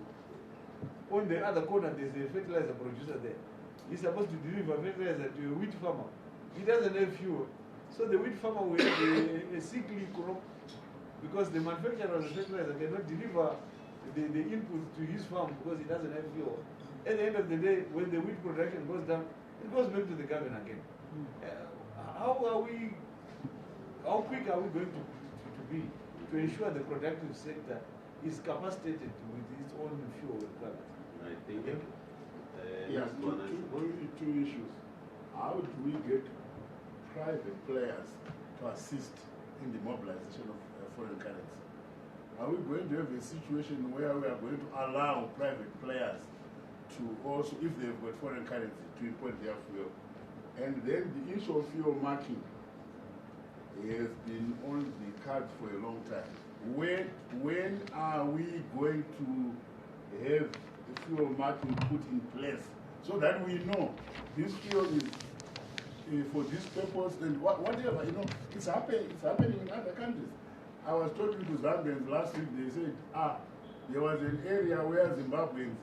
on the other corner, there's a fertilizer producer there. He's supposed to deliver fertilizer to a wheat farmer. He doesn't have fuel. So the wheat farmer will have a sickly crop because the manufacturer of the fertilizer cannot deliver the inputs to his farm because he doesn't have fuel. At the end of the day, when the wheat production goes down, it goes back to the government again. How quick are we going to be to ensure the productive sector is capacitated with its own fuel requirements? I think Yes, two issues. How do we get private players to assist in the mobilization of foreign currency? Are we going to have a situation where we are going to allow private players to also, if they've got foreign currency, to import their fuel? And then the issue of fuel marking has been on the cards for a long time. When are we going to have the fuel marking put in place so that we know this fuel for this purpose and whatever, you know, it's happening in other countries. I was talking to Zambians last week, they said, there was an area where Zimbabweans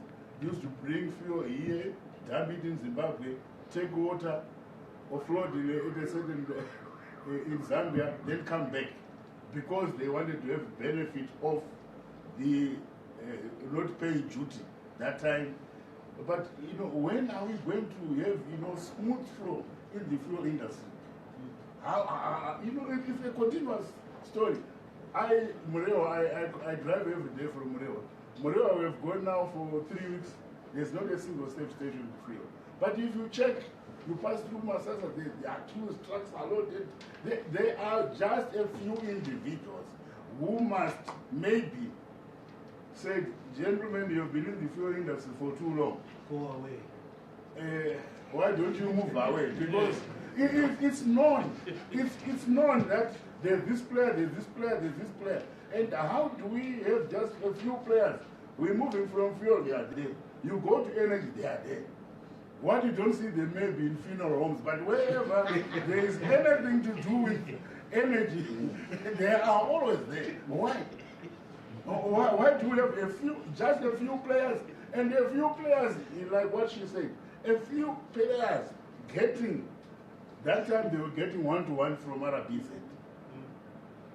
used to bring fuel here, dump it in Zimbabwe, take water, offload it at a certain in Zambia, then come back because they wanted to have benefit of the not paying duty that time. But you know, when are we going to have smooth flow in the fuel industry? How you know, it's a continuous story. I drive every day from Murewa. Murewa, we have gone now for 3 weeks. There's not a single safe station to fuel. But if you check, you pass through Masasa, the accused trucks are loaded. They are just a few individuals who must maybe say, gentlemen, you have been in the fuel industry for too long. Go away. Why don't you move away? Because it's known. It's known that there's this player, there's this player, there's this player. And how do we have just a few players? We're moving from fuel, they are there. You go to energy, they are there. What you don't see, they may be in funeral homes, but wherever there is anything to do with energy, they are always there. Why? Why do we have just a few players? And a few players, like what she said, a few players getting, that time they were getting one-to-one from RBZ.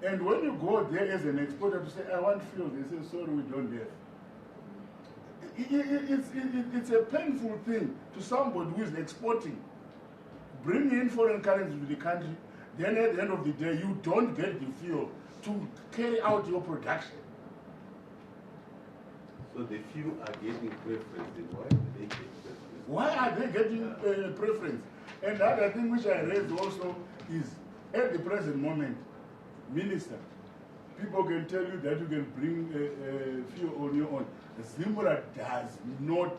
And when you go there as an exporter to say, I want fuel, they say, sorry, we don't have. It's a painful thing to somebody who is exporting, bringing in foreign currency to the country, then at the end of the day, you don't get the fuel to carry out your production. So the few are getting preference, and why do they get preference? Why are they getting preference? And the other thing which I raised also is, at the present moment, Minister, people can tell you that you can bring fuel on your own. Zimbabwe does not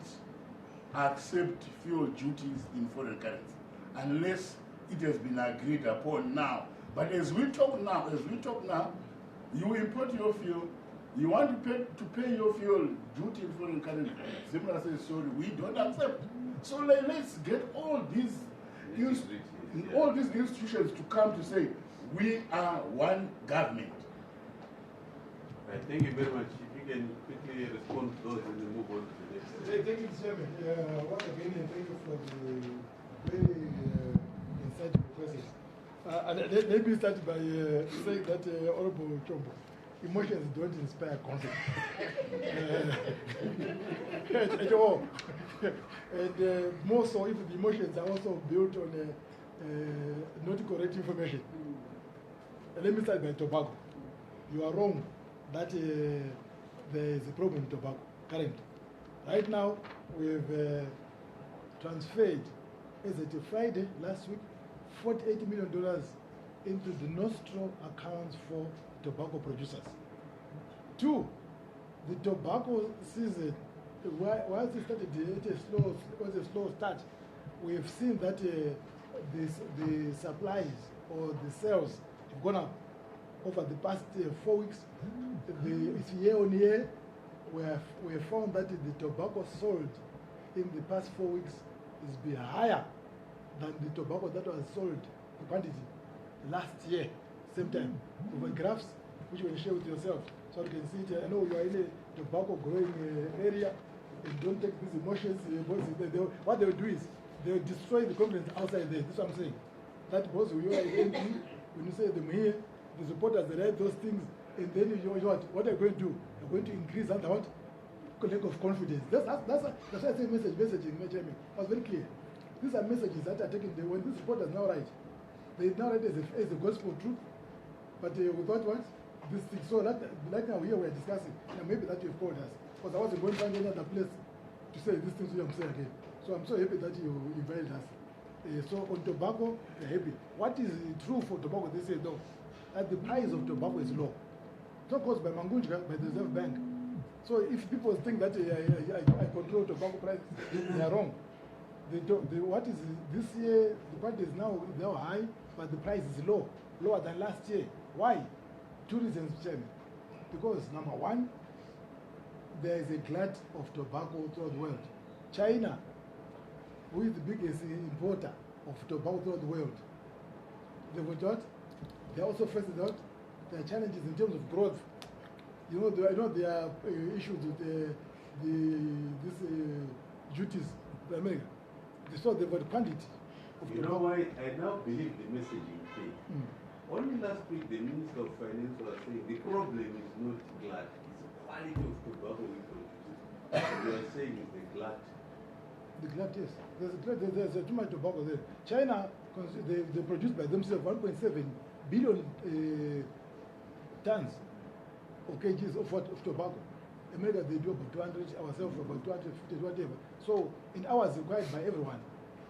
accept fuel duties in foreign currency unless it has been agreed upon now. But as we talk now, you import your fuel, you want to pay your fuel duty in foreign currency. Zimbabwe says, sorry, we don't accept. So let's get all these institutions to come to say, we are one government. Right, thank you very much. If you can quickly respond to those and then move on to the next. Thank you, Chairman. Once again, thank you for the very insightful questions. Let me start by saying that, Honorable Chombo, emotions don't inspire conflict. At all. And more so if the emotions are also built on not correct information. Let me start by tobacco. You are wrong that there is a problem in tobacco currently. Right now, we have transferred, as at Friday last week, $48 million into the nostro accounts for tobacco producers. 2, the tobacco season, once it started at a slow start, we have seen that the supplies or the sales have gone up over the past 4 weeks. It's year on year. We have found that the tobacco sold in the past 4 weeks is be higher than the tobacco that was sold in quantity last year, same time. Over graphs, which you will share with yourself, so you can see it. I know you are in a tobacco growing area, and don't take these emotions. What they will do is they will destroy the confidence outside there. That's what I'm saying. That because you are in MP, when you say them here, the supporters they write those things, and then you know what they're going to do? They're going to increase that lack of confidence. That's why I say messaging, Chairman. I was very clear. These are messages that are taken there. When these supporters now write, they now write as a gospel truth, but without what? This thing. So like now here we're discussing, and maybe that you've called us, because I wasn't going to find any other place to say these things I'm saying again. So I'm so happy that you invited us. So on tobacco, we're happy. What is true for tobacco? They say no, that the price of tobacco is low. It's not caused by Mangudya, by the Reserve Bank. So if people think that I control tobacco prices, they are wrong. What is this year? The quantity is now high, but the price is lower than last year. Why? 2 reasons, Chairman. Because number one, there is a glut of tobacco throughout the world. China, who is the biggest importer, of tobacco throughout the world. They were what? They also faced what? There are challenges in terms of growth. You know, there are issues with these duties in America. So they've got quantity of You know tobacco. why I now believe the message you say. Only last week the Minister of Finance was saying the problem is not glut, it's the quality of tobacco we produce. You are saying it's the glut. The glut, yes. There's too much tobacco there. China, they produce by themselves 1.7 billion tons or kgs of tobacco. America, they do about 200, ourselves about 250, whatever. So in hours required by everyone.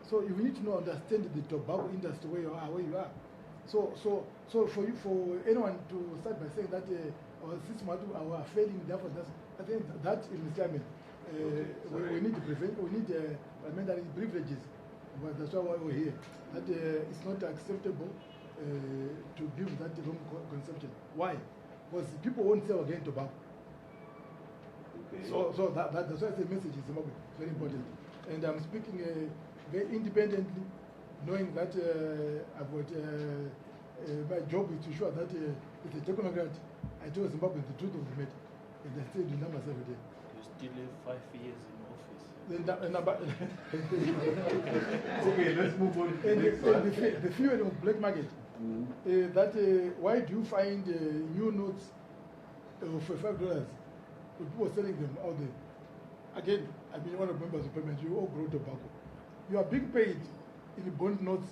So you need to understand the tobacco industry where you are. So for anyone to start by saying that our system are failing, therefore I think that in Islamic, we need to prevent. We need parliamentary privileges. But that's why we're here. That it's not acceptable to give that wrong conception. Why? Because people won't sell again tobacco. Okay. So that's why I say message is very important. And I'm speaking very independently, knowing that I've got my job is to show that it's a technocrat. I told Zimbabwe the truth of the matter, and I stayed the numbers every day. You still have 5 years in office. Okay, let's move on to the And next one. the fuel of black market. Why do you find new notes of $5? People are selling them out there. Again, I've been one of the members of parliament. You all grow tobacco. You are being paid in the bond notes,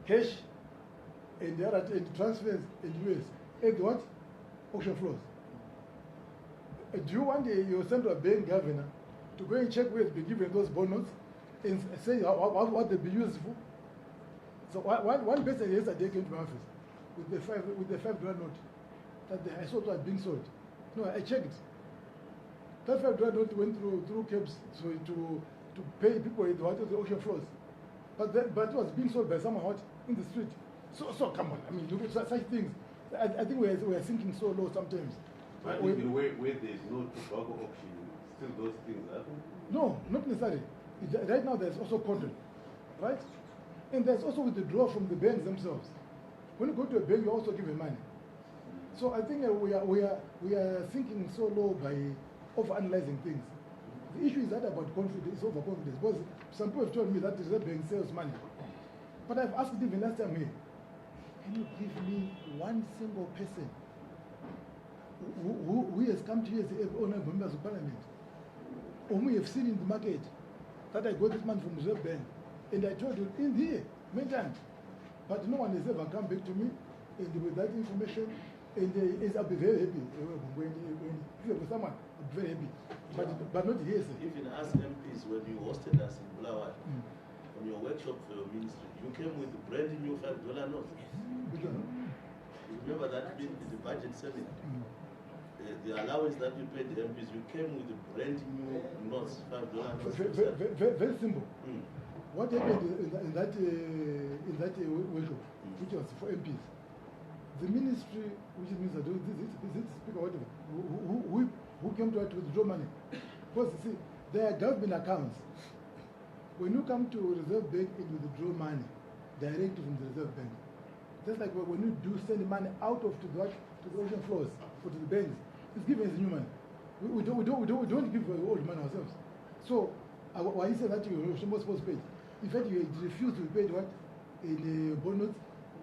cash, and the other and transfers in the US. And what? Auction floors. Do you want your central bank governor to go and check where it's been given those bond notes and say what they be used for? So one person yesterday came to my office with the $5 note that I saw was being sold. No, I checked. That $5 note went through cabs to pay people in the auction floors, but it was being sold by someone out in the street. So come on, I mean, look at such things. I think we are sinking so low sometimes. But even where there's no tobacco auction, still those things happen? No, not necessarily. Right now there's also cotton, right? And there's also withdrawal from the banks themselves. When you go to a bank, you also give them money. So I think we are thinking so low by overanalyzing things. The issue is that about confidence, overconfidence. Because some people have told me that the Reserve Bank sells money. But I've asked even last time here, can you give me one single person who has come to you as honorable members of parliament, whom we have seen in the market, that I got this money from the Reserve Bank, and I told you in here many times, but no one has ever come back to me and with that information, and I'll be very happy when you have someone, I'll be very happy, but not here, sir. Even as MPs, when you hosted us in Bulawat, on your workshop for your ministry, you came with a brand new $5 note. Remember that being the budget seminar? The allowance that you paid the MPs, you came with a brand new notes, $5 notes. Very simple. What happened in that workshop, which was for MPs? The ministry, which means that this speaker, whatever, who came to withdraw money? Because you see, there are government accounts. When you come to Reserve Bank and withdraw money directly from the Reserve Bank, just like when you do send money out of to the ocean floors or to the banks, it's given as new money. We don't give old money ourselves. So why you say that you're supposed to pay? In fact, you refuse to pay what in the bond notes,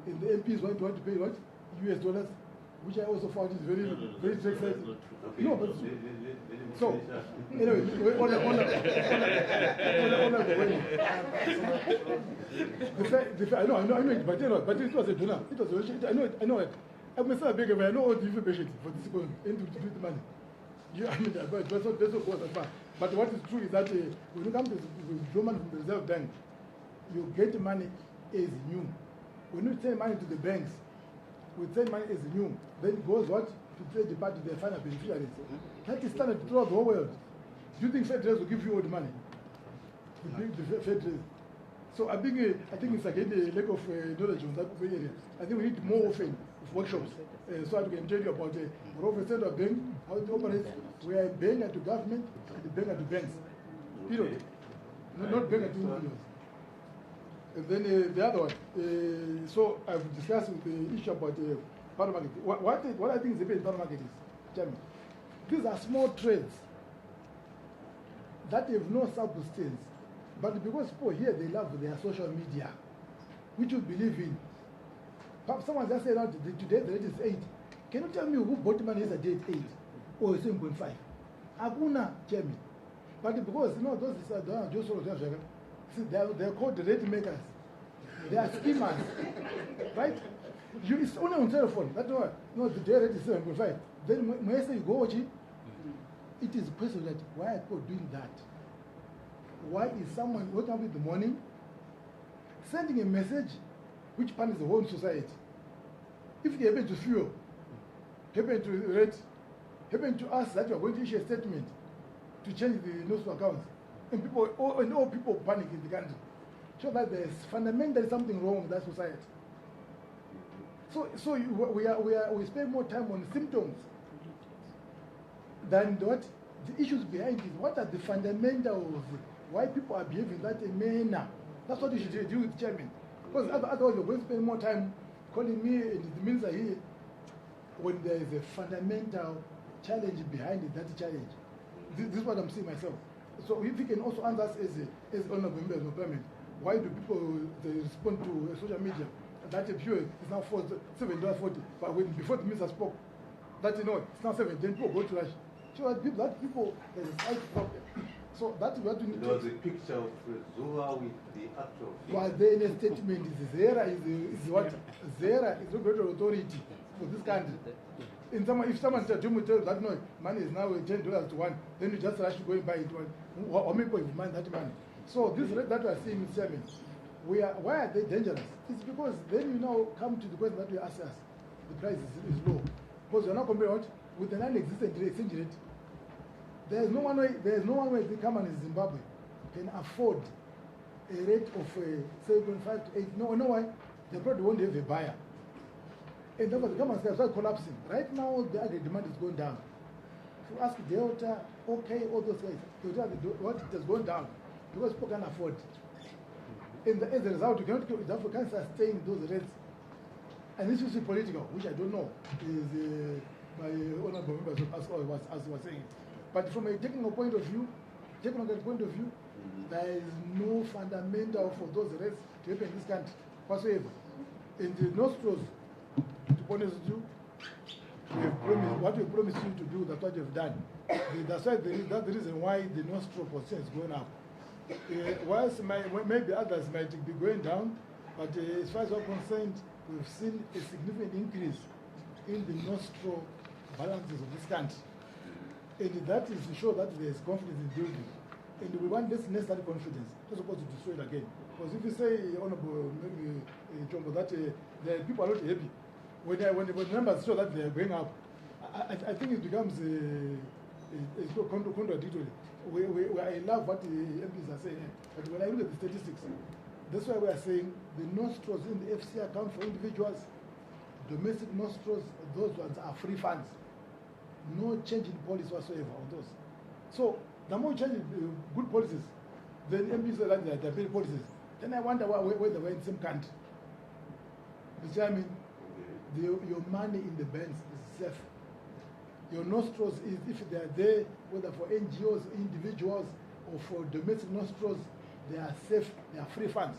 and the MPs want to pay what US dollars, which I also found is very tricky. No, but so anyway, I know it, but it was a donor. It was I know it. I'm a big I know all the information for this people and to do the money. I mean, but that's not go that far. But what is true is that when you come to withdraw money from the Reserve Bank, you get money as new. When you send money to the banks, we send money as new. Then it goes what? To trade the party, their final beneficiaries. That is standard throughout the whole world. Do you think Fed will give you all the money? The Fed raise. So I think it's again the lack of knowledge on that area. I think we need more often workshops so I can tell you about what we central bank, how it operates. We are a bank to government and a bank to banks. Period. Not bank to individuals. And then the other one, so I've discussed with the issue about powder market. What I think is the best powder market is, Chairman, these are small trades that have no substance, but because people here, they love their social media, which you believe in. Someone just said, today the rate is 8. Can you tell me who bought money yesterday at 8 or 7.5? Aguna, Chairman. But because, those are just sort of, see, they're called the rate makers. They are schemers, right? It's only on telephone. That's why, the day rate is 7.5. Then when I say you go watch it, it is a question that why are people doing that? Why is someone waking up in the morning, sending a message which punishes the whole society? If they happen to fuel, happen to rate, happen to us that you are going to issue a statement to change the newspaper accounts, and all people panic in the country, show that there's fundamentally something wrong with that society. So we spend more time on symptoms than what the issues behind it. What are the fundamentals? Why people are behaving that manner? That's what you should do with Chairman. Because otherwise you're going to spend more time calling me and the minister here when there is a fundamental challenge behind it, that challenge. This is what I'm seeing myself. So if you can also answer us as honorable members of parliament, why do people respond to social media? That fuel is now $7.40, but before the minister spoke, that it's now 7, then people go to rush. So that people, there's a side problem. So that's what we need. There was a picture of Zua with the actual figure. Was there any statement? Zera is what? Zera is regulatory authority for this country. If someone tells you that no, money is now $10 to 1, then you just rush to go and buy it. Or people have mind that money. So this rate that we are seeing, Mr. Chairman, why are they dangerous? It's because then you now come to the question that we ask us. The price is low. Because you're not comparing with the non-existent exchange rate. There's no one way the company in Zimbabwe can afford a rate of 7.5 to 8. No why? They probably won't have a buyer. And therefore the companies can start collapsing. Right now the agri demand is going down. If you ask Delta, OK, all those guys, they'll tell you what it has gone down because people can't afford. And as a result, you can't sustain those rates. And this is political, which I don't know, is my honorable members as was saying. But from a technical point of view, there is no fundamental for those rates to happen in this country whatsoever. In the nostrils, to be honest with you, what we promised you to do, that's what you've done. That's why that's the reason why the nostril position is going up. Whilst maybe others might be going down, but as far as we're concerned, we've seen a significant increase in the nostril balances of this country. And that is to show that there is confidence in building. And we want this necessary confidence, not supposed to destroy it again. Because if you say, Honorable Chombo, that the people are not happy, when the numbers show that they are going up, I think it becomes contradictory. I love what the MPs are saying, but when I look at the statistics, that's why we are saying the nostrils in the FC account for individuals, domestic nostrils, those ones are free funds. No change in policy whatsoever on those. So the more change in good policies, then MPs are like they're bad policies. Then I wonder whether we're in the same country. Mr. Chairman, your money in the banks is safe. Your nostrils, if they are there, whether for NGOs, individuals, or for domestic nostrils, they are safe, they are free funds.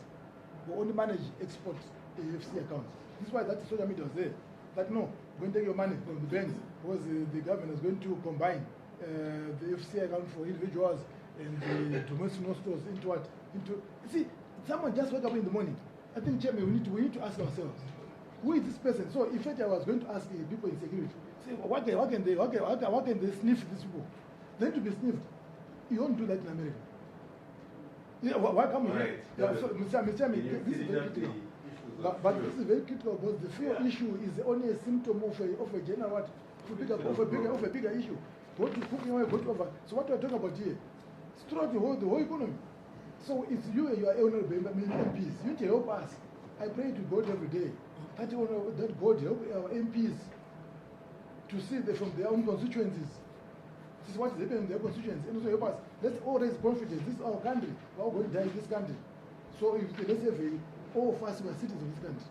We only manage export AFC accounts. This is why that social media was there. That no, go and take your money from the banks because the government is going to combine the FC account for individuals and the domestic nostrils into what? See, someone just wake up in the morning. I think, Chairman, we need to ask ourselves, who is this person? So, in fact, I was going to ask people in security, say, what can they sniff these people? Then to be sniffed, you don't do that in America. Yeah, why come here? Yeah, so, Mr. Chairman, this is very critical. But this is very critical because the fuel issue is only a symptom of a general what? Of a bigger issue. What you cooking away, go over. So what we're talking about here, it's throughout the whole economy. So it's you and your honorable MPs. You need to help us. I pray to God every day that God help our MPs to see from their own constituencies. This is what is happening in their constituencies. And also help us. Let's all raise confidence. This is our country. We're all going to die in this country. So if let's say all of us were citizens of this country,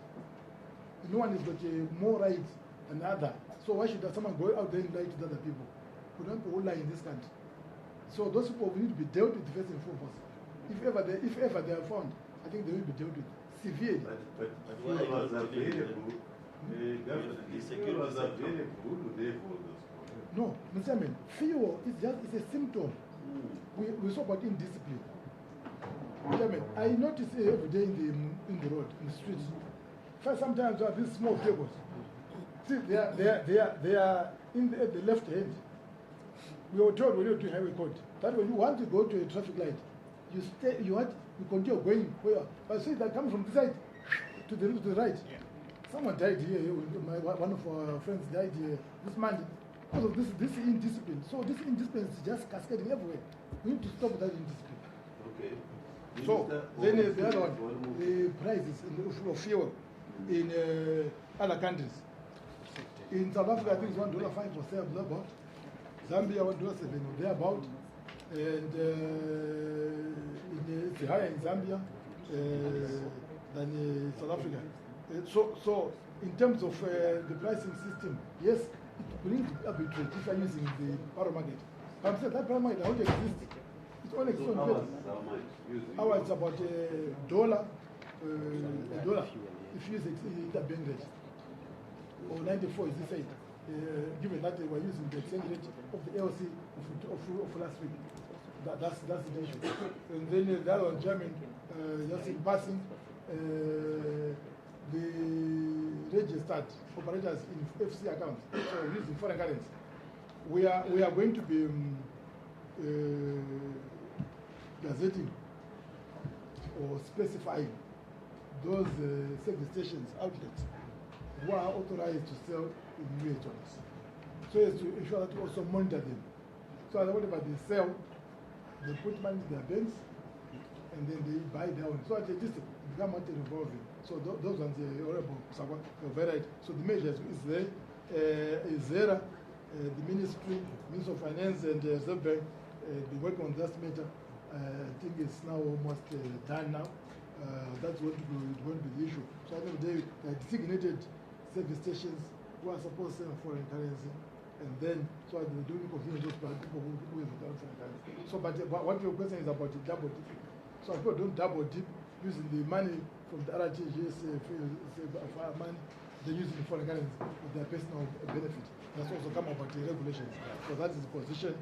no one has got more rights than the other. So why should someone go out there and lie to the other people? We don't all lie in this country. So those people will need to be dealt with first and foremost. If ever they are found, I think they will be dealt with severely. But fuel was available. The security was available today for those people. No, Mr. Chairman, fuel is just a symptom. We talk about indiscipline. Chairman, I notice every day in the road, in the streets. First, sometimes there are these small tables. See, they are in at the left hand. We were told when you do highway code that when you want to go to a traffic light, you continue going where. But see, that coming from this side to the right. Yeah. Someone died here. One of our friends died here this Monday because of this indiscipline. So this indiscipline is just cascading everywhere. We need to stop that indiscipline. Okay. So then the other one, the prices of fuel in other countries. In South Africa, I think it's $1.05 for sale about. Zambia $1.7 or thereabout, and it's higher in Zambia than South Africa. So in terms of the pricing system, yes, it brings arbitrage if you are using the power market. But I'm saying that power market only exists. It's only exists on paper. It's about $1 if you use interbank rate, or 94 is this side. Given that they were using the exchange rate of the LC of last week. That's the issue. And then the other one, German, just in passing, the registered operators in FC accounts, so using foreign currency. We are going to be gazetting or specifying those service stations outlets who are authorized to sell in US dollars, so as to ensure that we also monitor them. So that whatever they sell, they put money in their banks, and then they buy their own. So they just become money revolving. So those ones are horrible. So the measures is there. Is there the Ministry of Finance and Reserve Bank been working on this matter. I think it's now almost done now. That's what is going to be the issue. So at the end of the day, they designated service stations who are supposed to sell foreign currency, and then so they don't confuse those people who have foreign currency. So, but what your question is about the double dip. So people don't double dip using the money from the RTGS money, they're using the foreign currency for their personal benefit. That's also come about the regulations. So that is the position.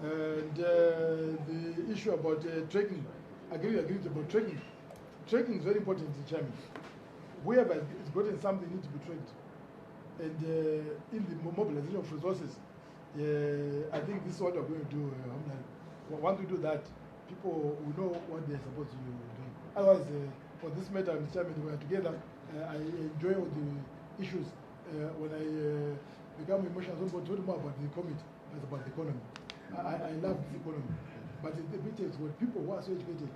And the issue about tracking, I agree about tracking. Tracking is very important in Chairman. Whoever is gotten something needs to be tracked. And in the mobilization of resources, I think this is what we're going to do. Once we do that, people will know what they're supposed to do. Otherwise, for this matter, Mr. Chairman, we are together. I enjoy all the issues. When I become emotional, I don't talk more about the committee, it's about the economy. I love this economy. But the bit is when people who are so educated,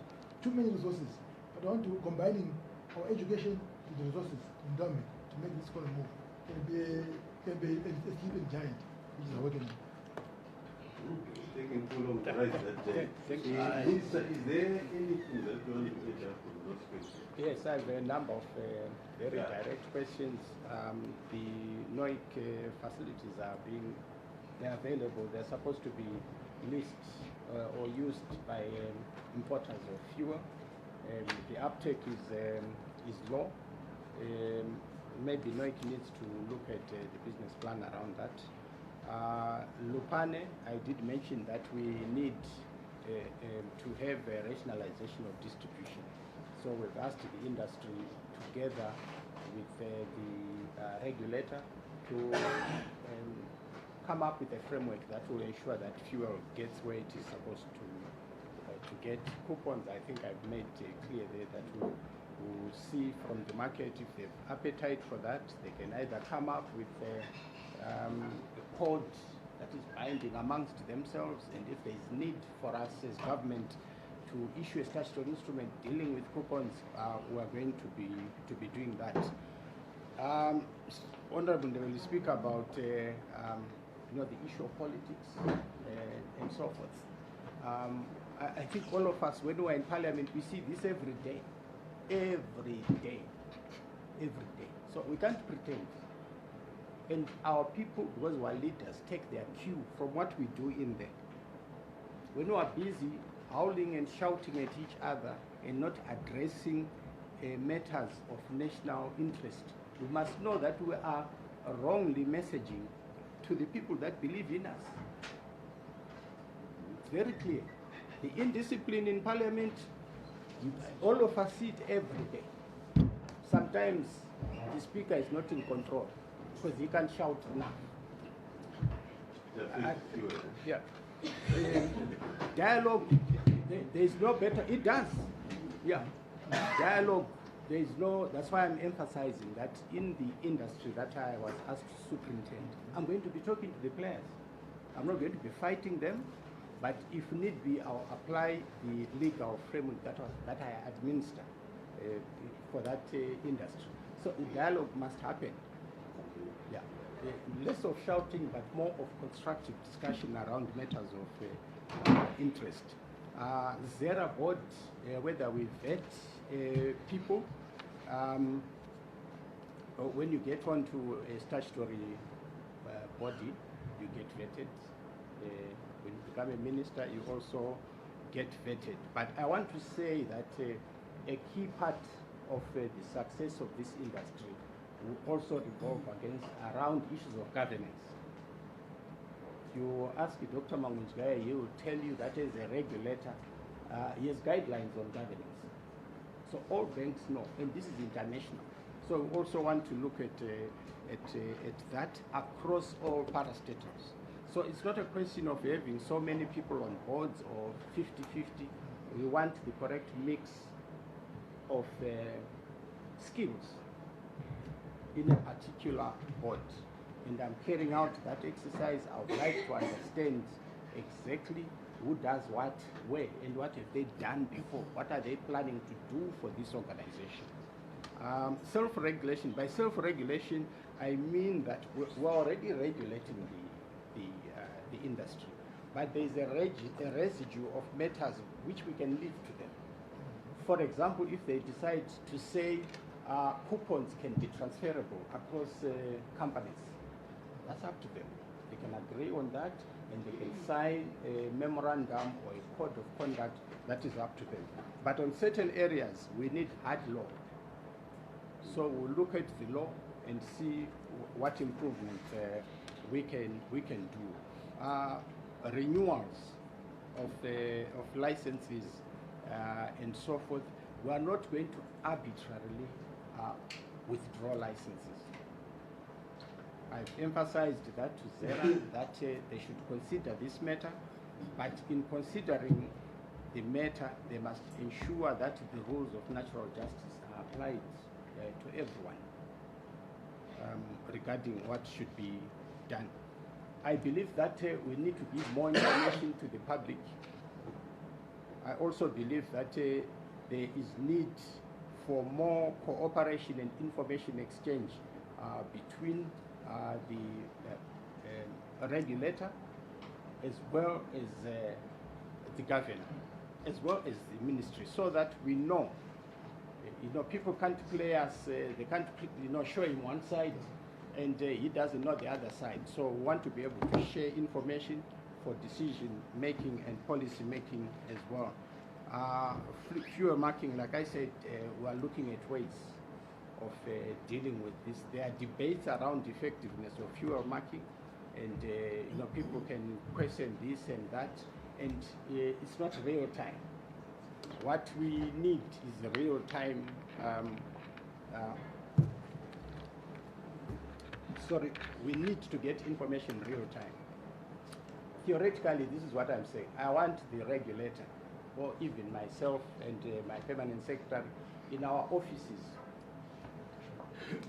too many resources. But I want to combining our education to the resources, endowment, to make this economy move. Can be a sleeping giant, which is awakening. Taking too long to write that day. Is there anything that you want to take up from those questions? Yes, I have a number of very direct questions. The NOIC facilities are they're available. They're supposed to be leased or used by importers of fuel. The uptake is low. Maybe NOIC needs to look at the business plan around that. Lupane, I did mention that we need to have a rationalization of distribution. So we've asked the industry together with the regulator to come up with a framework that will ensure that fuel gets where it is supposed to get. Coupons, I think I've made clear there that we'll see from the market if they have appetite for that. They can either come up with a code that is binding amongst themselves, and if there is need for us as government to issue a statutory instrument dealing with coupons, we are going to be doing that. Honorable, they will speak about the issue of politics and so forth. I think all of us, when we're in Parliament, we see this every day. every day. Every day. So we can't pretend. And our people, because our leaders, take their cue from what we do in there. When we are busy howling and shouting at each other and not addressing matters of national interest, we must know that we are wrongly messaging to the people that believe in us. It's very clear. The indiscipline in Parliament, all of us see it every day. Sometimes the Speaker is not in control because he can't shout enough. Yeah. Dialogue, there is no better, it does. Yeah. Dialogue, there is no, that's why I'm emphasizing that in the industry that I was asked to superintend, I'm going to be talking to the players. I'm not going to be fighting them, but if need be, I'll apply the legal framework that I administer for that industry. So the dialogue must happen. Yeah. Less of shouting, but more of constructive discussion around matters of interest. Zera board, whether we vet people, when you get onto a statutory body, you get vetted. When you become a minister, you also get vetted. But I want to say that a key part of the success of this industry will also revolve around issues of governance. If you ask Dr. Mangudya, he will tell you that as a regulator, he has guidelines on governance. So all banks know, and this is international. So we also want to look at that across all parastatals. So it's not a question of having so many people on boards or 50-50. We want the correct mix of skills in a particular board. And I'm carrying out that exercise. I would like to understand exactly who does what, where, and what have they done before. What are they planning to do for this organization? Self-regulation. By self-regulation, I mean that we're already regulating the industry, but there is a residue of matters which we can leave to them. For example, if they decide to say coupons can be transferable across companies, that's up to them. They can agree on that, and they can sign a memorandum or a code of conduct. That is up to them. But on certain areas, we need hard law. So we'll look at the law and see what improvement we can do. Renewals of licenses and so forth. We are not going to arbitrarily withdraw licenses. I've emphasized that to Zera that they should consider this matter, but in considering the matter, they must ensure that the rules of natural justice are applied to everyone regarding what should be done. I believe that we need to give more information to the public. I also believe that there is need for more cooperation and information exchange between the regulator as well as the governor, as well as the ministry, so that we know. People can't play us, they can't show him one side and he doesn't know the other side. So we want to be able to share information for decision making and policy making as well. Fuel marking, like I said, we are looking at ways of dealing with this. There are debates around the effectiveness of fuel marking, and people can question this and that, and it's not real time. What we need is a real time. We need to get information real time. Theoretically, this is what I'm saying. I want the regulator, or even myself and my permanent secretary, in our offices,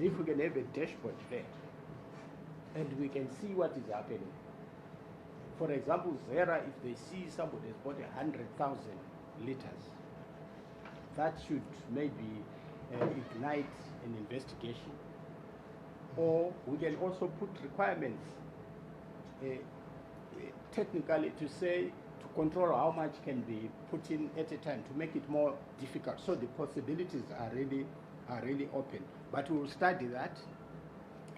if we can have a dashboard there, and we can see what is happening. For example, Zera, if they see somebody has bought 100,000 liters, that should maybe ignite an investigation. Or we can also put requirements technically to say, to control how much can be put in at a time to make it more difficult. So the possibilities are really open. But we will study that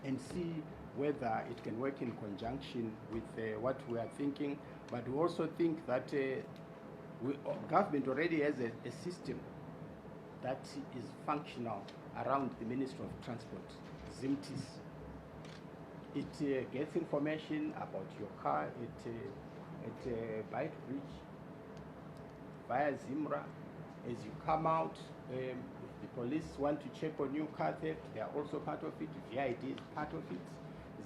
and see whether it can work in conjunction with what we are thinking. But we also think that government already has a system that is functional around the Ministry of Transport, ZMTIS. It gets information about your car at Byte Bridge via Zimra. As you come out, if the police want to check on your car theft, they are also part of it. VID is part of it.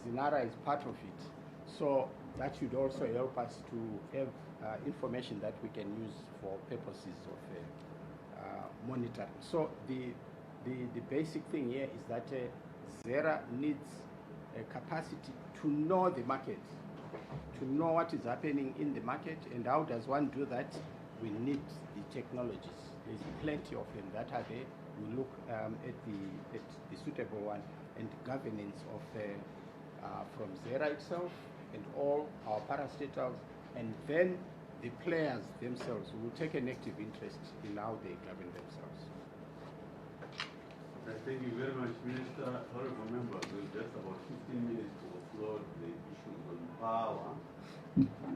Zinara is part of it. So that should also help us to have information that we can use for purposes of monitoring. So the basic thing here is that ZERA needs a capacity to know the market, to know what is happening in the market, and how does one do that? We need the technologies. There's plenty of them that are there. We look at the suitable one and governance of from ZERA itself and all our parastatals, and then the players themselves will take an active interest in how they govern themselves. Thank you very much, Minister. Honorable members, we have just about 15 minutes to offload the issues on power.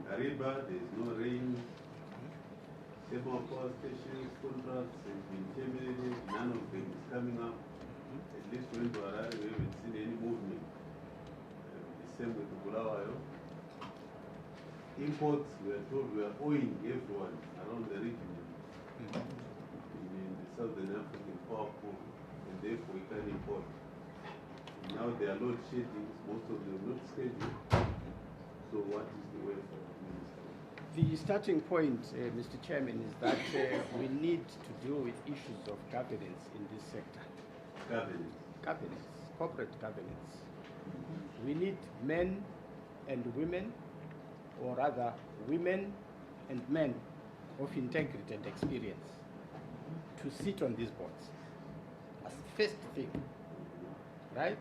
Kariba, there is no rain. Thermal power stations contracts have been terminated. None of them is coming up. At least when to Harare, we haven't seen any movement. The same with Bulawayo. Imports, we are told we are owing everyone around the region in the Southern African power pool, and therefore we can import. Now they are load shedding, most of them not scheduled. So what is the way forward, Minister? The starting point, Mr. Chairman, is that we need to deal with issues of governance in this sector. Governance, corporate governance. We need men and women, or rather women and men of integrity and experience to sit on these boards. That's the first thing, right?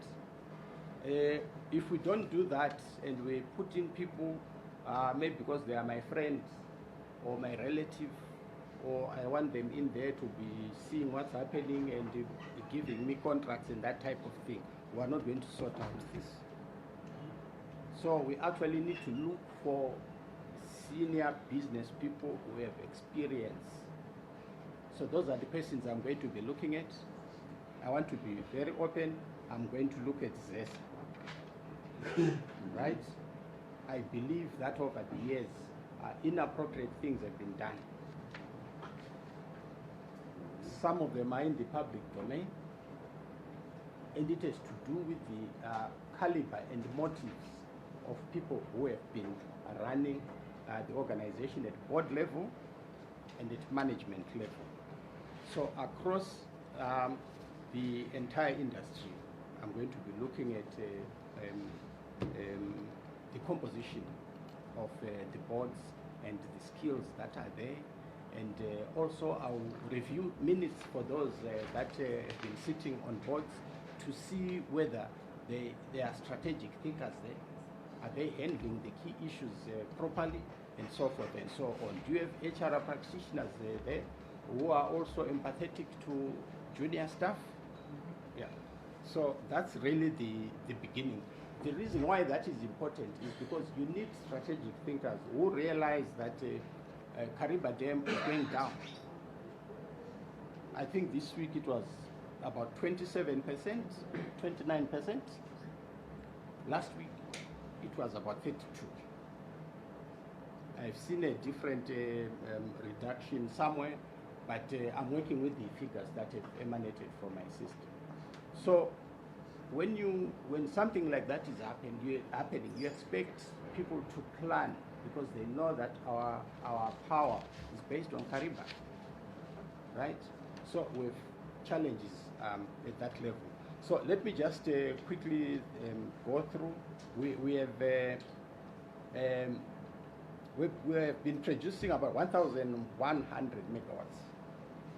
If we don't do that and we put in people, maybe because they are my friends or my relative, or I want them in there to be seeing what's happening and giving me contracts and that type of thing, we are not going to sort out this. So we actually need to look for senior business people who have experience. So those are the persons I'm going to be looking at. I want to be very open. I'm going to look at ZESA. Right? I believe that over the years, inappropriate things have been done. Some of them are in the public domain, and it has to do with the caliber and motives of people who have been running the organization at board level and at management level. So across the entire industry, I'm going to be looking at the composition of the boards and the skills that are there, and also I'll review minutes for those that have been sitting on boards to see whether they are strategic thinkers there. Are they handling the key issues properly, and so forth and so on? Do you have HR practitioners there who are also empathetic to junior staff? Yeah. So that's really the beginning. The reason why that is important is because you need strategic thinkers who realize that Kariba Dam is going down. I think this week it was about 27%, 29%. Last week it was about 32. I've seen a different reduction somewhere, but I'm working with the figures that have emanated from my system. So when something like that is happening, you expect people to plan, because they know that our power is based on Kariba, right? So we have challenges at that level. So let me just quickly go through. We have been producing about 1,100 megawatts.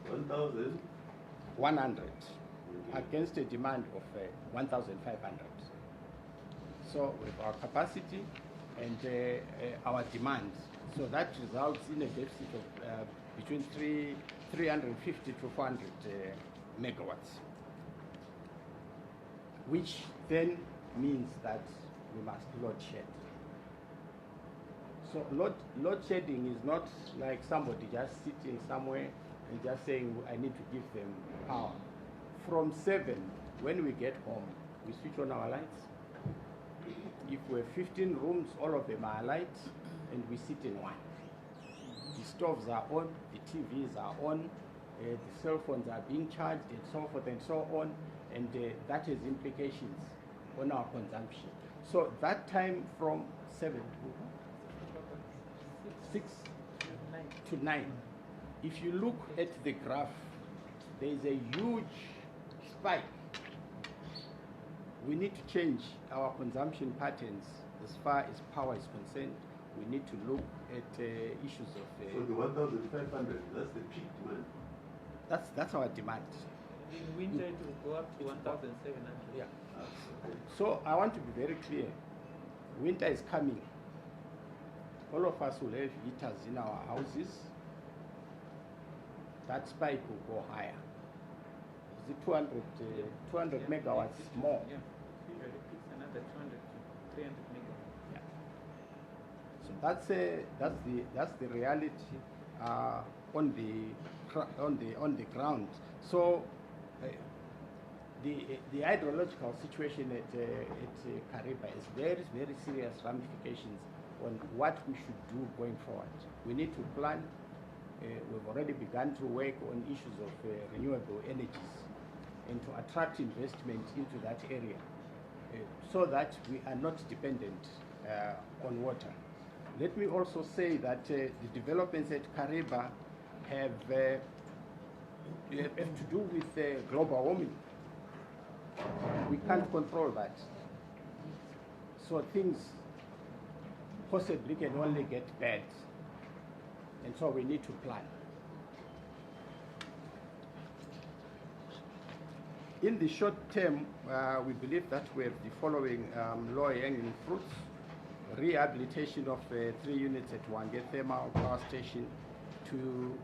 1,100 against a demand of 1,500. So with our capacity, and our demand. So that results in a deficit of between 350 to 400 megawatts, which then means that we must load shed. So load shedding is not like somebody just sitting somewhere and just saying, I need to give them power. From 7, when we get home, we switch on our lights. If we have 15 rooms, all of them are alight, and we sit in one. The stoves are on, the TVs are on, the cell phones are being charged, and so forth and so on, and that has implications on our consumption. So that time from 7 to 6 to 9, if you look at the graph, there is a huge spike. We need to change our consumption patterns as far as power is concerned. We need to look at issues of... so the 1,500, that's the peak demand? That's our demand. In winter it will go up to 1,700. Yeah. So I want to be very clear. Winter is coming. All of us will have heaters in our houses. That spike will go higher. Is it 200 megawatts more? Yeah, usually it's another 200 to 300 megawatts. Yeah. So that's the reality on the ground. So the hydrological situation at Kariba is very, very serious ramifications on what we should do going forward. We need to plan. We've already begun to work on issues of renewable energies and to attract investment into that area so that we are not dependent on water. Let me also say that the developments at Kariba have to do with global warming. We can't control that. So things possibly can only get bad. And so we need to plan. In the short term, we believe that we have the following low-hanging fruits: rehabilitation of 3 units at Wange Thermal Power Station to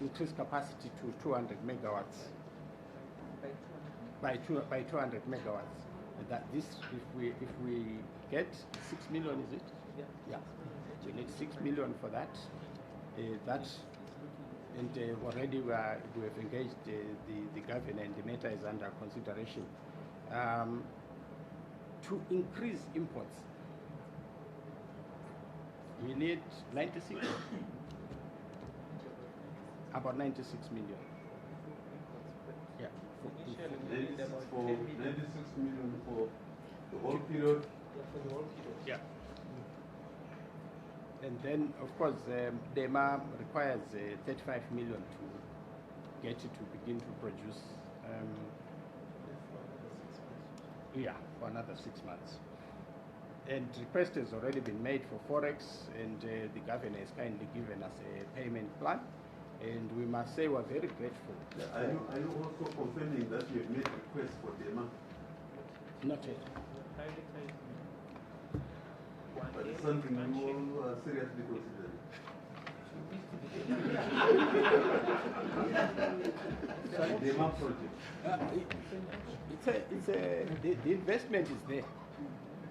increase capacity to 200 megawatts. By 200 megawatts. And that this, if we get 6 million, is it? Yeah. Yeah. We need 6 million for that. And already we have engaged the governor, and the matter is under consideration. To increase imports, we need 96, about 96 million. Yeah. Initially, we need 96 about for 10 million. 96 million for the whole period. Yeah, for the whole period. Yeah. And then, of course, DEMA requires 35 million to get it to begin to produce. For another 6 months. And request has already been made for Forex, and the governor has kindly given us a payment plan. And we must say we're very grateful. Yeah, are you also confirming that you have made requests for DEMA? Not yet. But it's something you are seriously considering. DEMA project. The investment is there.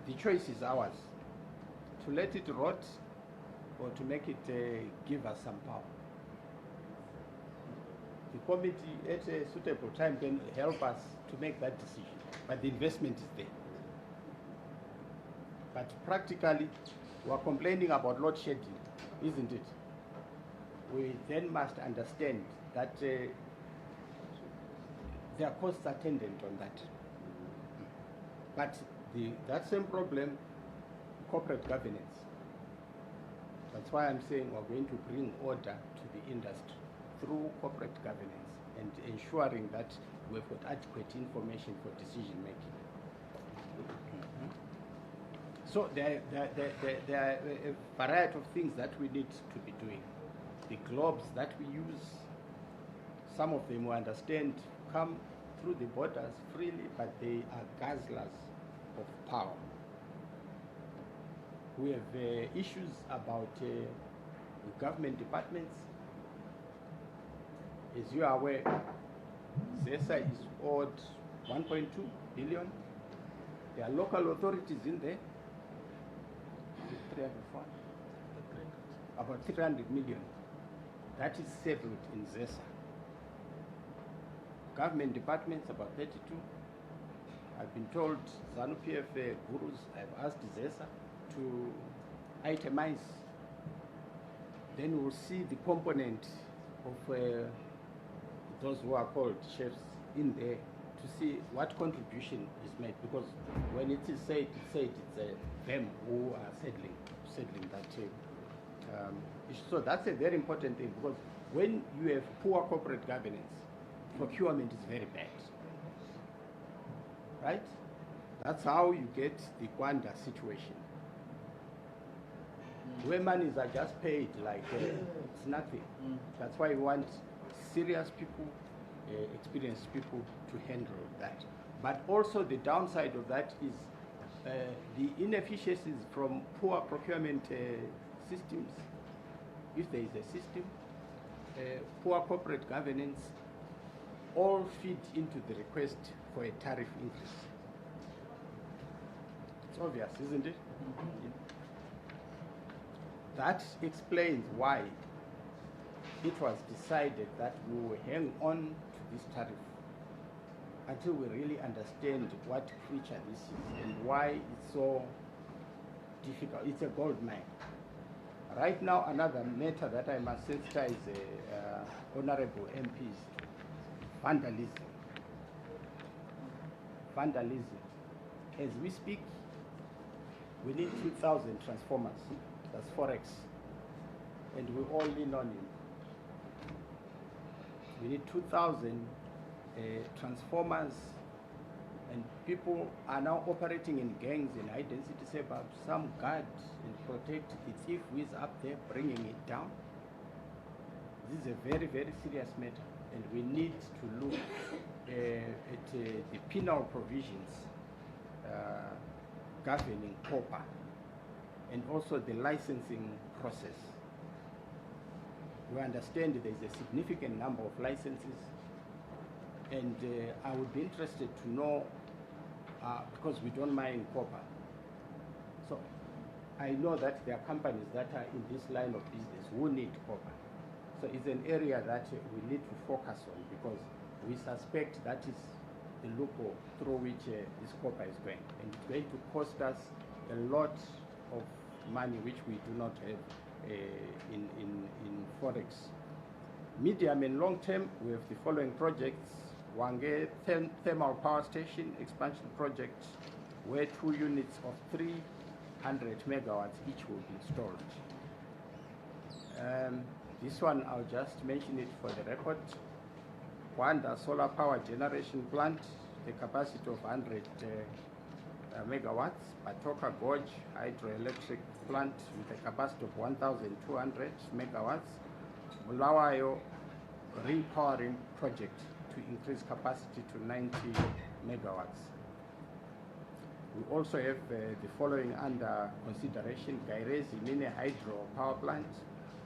The choice is ours. To let it rot or to make it give us some power. The committee at a suitable time can help us to make that decision. But the investment is there. But practically, we are complaining about load shedding, isn't it? We then must understand that there are costs attendant on that. But that same problem, corporate governance. That's why I'm saying we're going to bring order to the industry through corporate governance and ensuring that we've got adequate information for decision making. So there are a variety of things that we need to be doing. The globes that we use, some of them we understand come through the borders freely, but they are guzzlers of power. We have issues about government departments. As you are aware, ZESA is owed 1.2 billion. There are local authorities in there. 304, about 300 million. That is settled in ZESA. Government departments about 32. I've been told ZANU-PF gurus have asked ZESA to itemize. Then we'll see the component of those who are called chefs in there to see what contribution is made, because when it is said, it's them who are settling that issue. So that's a very important thing, because when you have poor corporate governance, procurement is very bad, right? That's how you get the Kwanda situation, where monies are just paid like it's nothing. That's why we want serious people, experienced people to handle that. But also the downside of that is the inefficiencies from poor procurement systems, if there is a system, poor corporate governance, all feed into the request for a tariff increase. It's obvious, isn't it? That explains why it was decided that we will hang on to this tariff until we really understand what creature this is and why it's so difficult. It's a gold mine. Right now, another matter that I must sensitize honorable MPs, vandalism. Vandalism. As we speak, we need 2,000 transformers. That's Forex. And we all lean on it. We need 2,000 transformers, and people are now operating in gangs in high-density suburbs. Some guard and protect the thief who is up there bringing it down. This is a very, very serious matter, and we need to look at the penal provisions governing copper, and also the licensing process. We understand there is a significant number of licenses, and I would be interested to know, because we don't mine copper. So I know that there are companies that are in this line of business who need copper. So it's an area that we need to focus on, because we suspect that is the loophole through which this copper is going. And it's going to cost us a lot of money which we do not have in Forex. Medium and long term, we have the following projects. Wange Thermal Power Station expansion project, where 2 units of 300 megawatts each will be installed. This one, I'll just mention it for the record. Kwanda Solar Power Generation Plant, the capacity of 100 megawatts. Patoka Gorge Hydroelectric Plant with a capacity of 1,200 megawatts. Bulawayo Repowering Project to increase capacity to 90 megawatts. We also have the following under consideration: Gairezi Mine Hydro Power Plant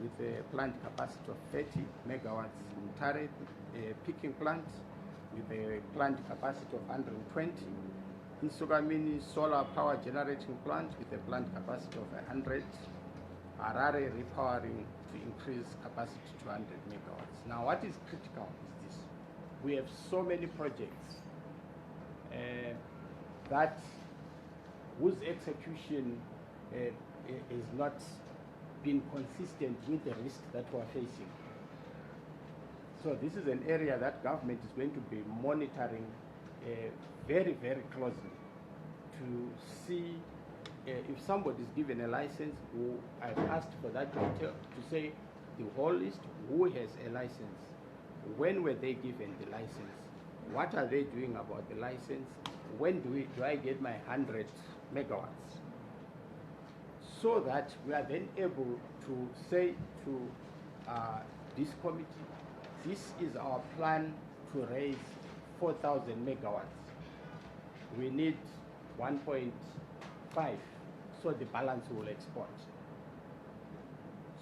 with a plant capacity of 30 megawatts. Mutare Picking Plant with a plant capacity of 120. Insugamini Solar Power Generating Plant with a plant capacity of 100. Harare Repowering to increase capacity to 100 megawatts. Now, what is critical is this: we have so many projects that whose execution is not been consistent with the risk that we're facing. So this is an area that government is going to be monitoring very, very closely to see if somebody is given a license. Who I've asked for that detail to say the whole list, who has a license, when were they given the license, what are they doing about the license, when do I get my 100 megawatts, so that we are then able to say to this committee, this is our plan to raise 4,000 megawatts. We need 1.5. so the balance will export.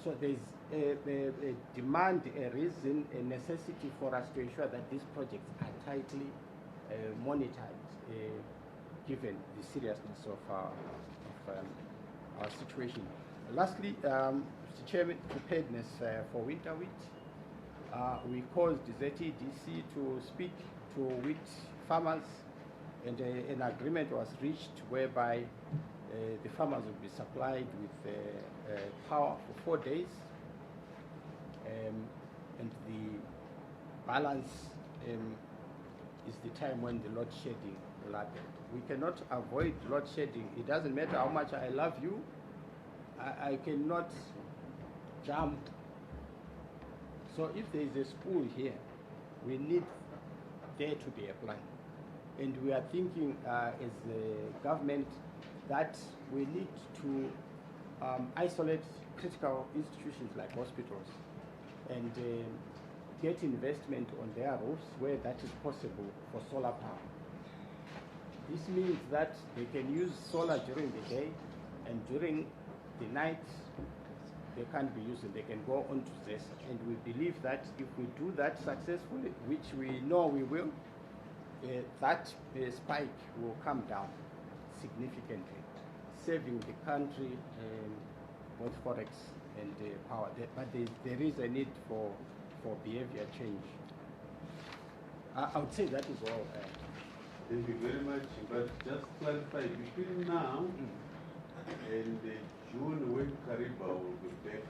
So there's a demand, a reason, a necessity for us to ensure that these projects are tightly monitored, given the seriousness of our situation. Lastly, Mr. Chairman, preparedness for winter wheat. We caused ZTDC to speak to wheat farmers, and an agreement was reached whereby the farmers will be supplied with power for 4 days, and the balance is the time when the load shedding will happen. We cannot avoid load shedding. It doesn't matter how much I love you, I cannot jump. So if there is a school here, we need there to be a plan. And we are thinking as a government that we need to isolate critical institutions like hospitals and get investment on their roofs where that is possible for solar power. This means that they can use solar during the day, and during the night they can't be used, and they can go on to this. And we believe that if we do that successfully, which we know we will, that spike will come down significantly, saving the country both forex and power. But there is a need for behavior change. I would say that is all. Thank you very much. But just clarify, between now and June, when Kariba will be back,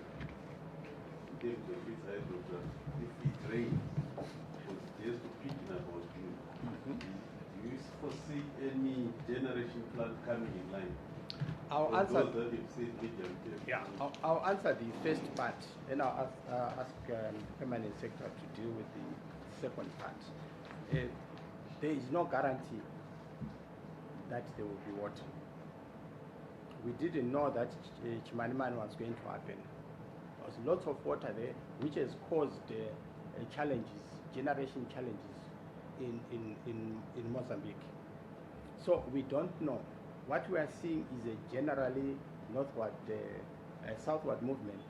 in terms of its hydrogram, if it rains, because it has to peak in about June, do you foresee any generation plan coming in line? I'll answer. Those that you've said medium term. Yeah, I'll answer the first part, and I'll ask Permanent Secretary to deal with the second part. There is no guarantee that there will be water. We didn't know that Chimaniman was going to happen. There was lots of water there, which has caused challenges, generation challenges in Mozambique. So we don't know. What we are seeing is a generally northward, southward movement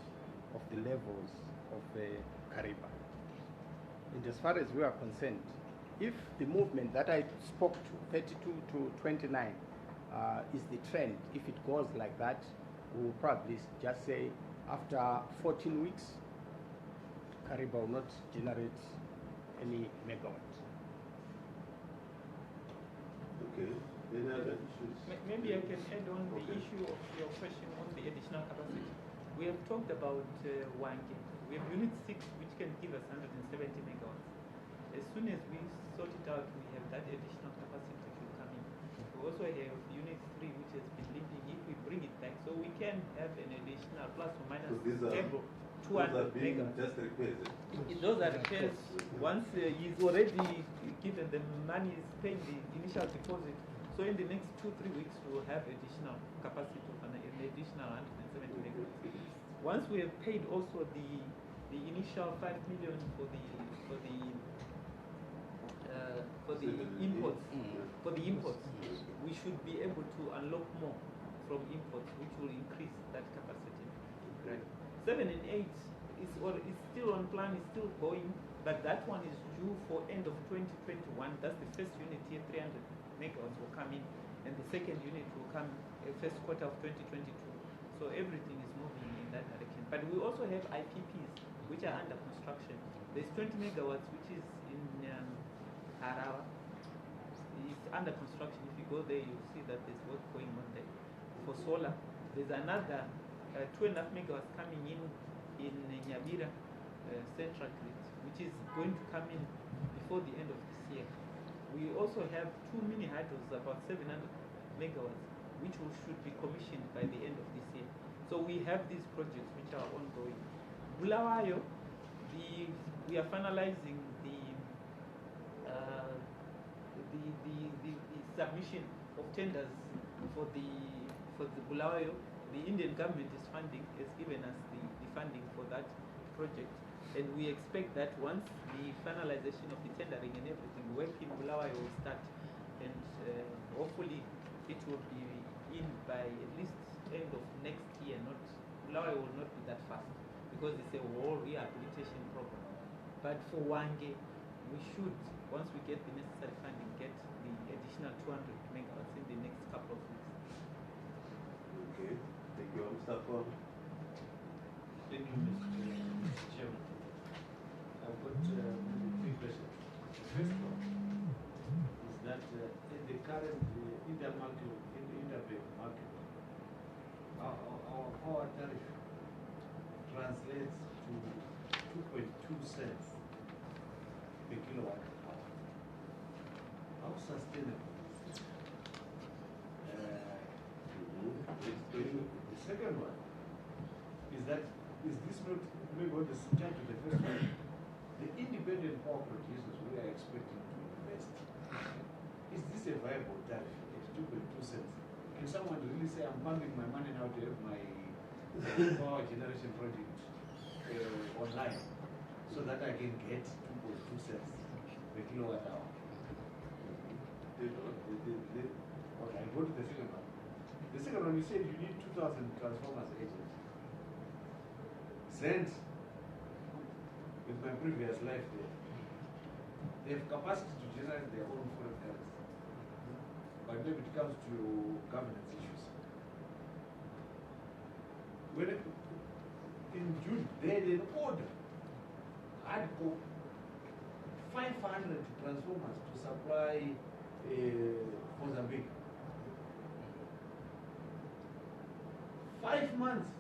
of the levels of Kariba. And as far as we are concerned, if the movement that I spoke to, 32 to 29, is the trend, if it goes like that, we'll probably just say after 14 weeks, Kariba will not generate any megawatts. Okay. Any other issues? Maybe I can add on the issue of your question on the additional capacity. We have talked about Wange. We have Unit 6, which can give us 170 megawatts. As soon as we sort it out, we have that additional capacity which will come in. We also have Unit 3, which has been limping. If we bring it back, so we can have an additional plus or minus stable 200 megawatts. Just repairs. Those are repairs. Once he's already given the money, is paid the initial deposit. So in the next 2-3 weeks, we will have additional capacity of an additional 170 megawatts. Once we have paid also the initial 5 million for the imports, we should be able to unlock more from imports, which will increase that capacity. Right. 7 and 8 is still on plan, is still going, but that one is due for end of 2021. That's the first unit here, 300 megawatts will come in, and the second unit will come first quarter of 2022. So everything is moving in that direction. But we also have IPPs which are under construction. There's 20 megawatts which is in Harawa. It's under construction. If you go there, you'll see that there's work going on there. For solar, there's another 2.5 megawatts coming in Nyabira Central Grid, which is going to come in before the end of this year. We also have 2 mini hydros, about 700 megawatts, which should be commissioned by the end of this year. So we have these projects which are ongoing. Bulawayo, we are finalizing the submission of tenders for the Bulawayo. The Indian government is given us the funding for that project. And we expect that once the finalization of the tendering and everything, work in Bulawayo will start. And hopefully it will be in by at least end of next year. Not Bulawayo will not be that fast because it's a whole rehabilitation program. But for Wange, we should, once we get the necessary funding, get the additional 200 megawatts in the next couple of weeks. Okay, thank you, Mr. Paul. Thank you, Mr. Chairman. I've got three questions. The first one is that in the current interbank market, our power tariff translates to 2.2 cents per kilowatt hour. How sustainable is this? The second one is that, is this not, maybe what is charged to the first one, the independent power producers we are expecting to invest, is this a viable tariff at 2.2 cents? Can someone really say, I'm pumping my money now to have my power generation project online so that I can get 2.2 cents per kilowatt hour? Okay, I go to the second one. The second one, you said you need 2,000 transformers agents. Sent with my previous life there. They have capacity to generate their own foreign currency. But maybe it comes to governance issues. When in June, they had an order, hardcore, 500 transformers to supply Mozambique. 5 months,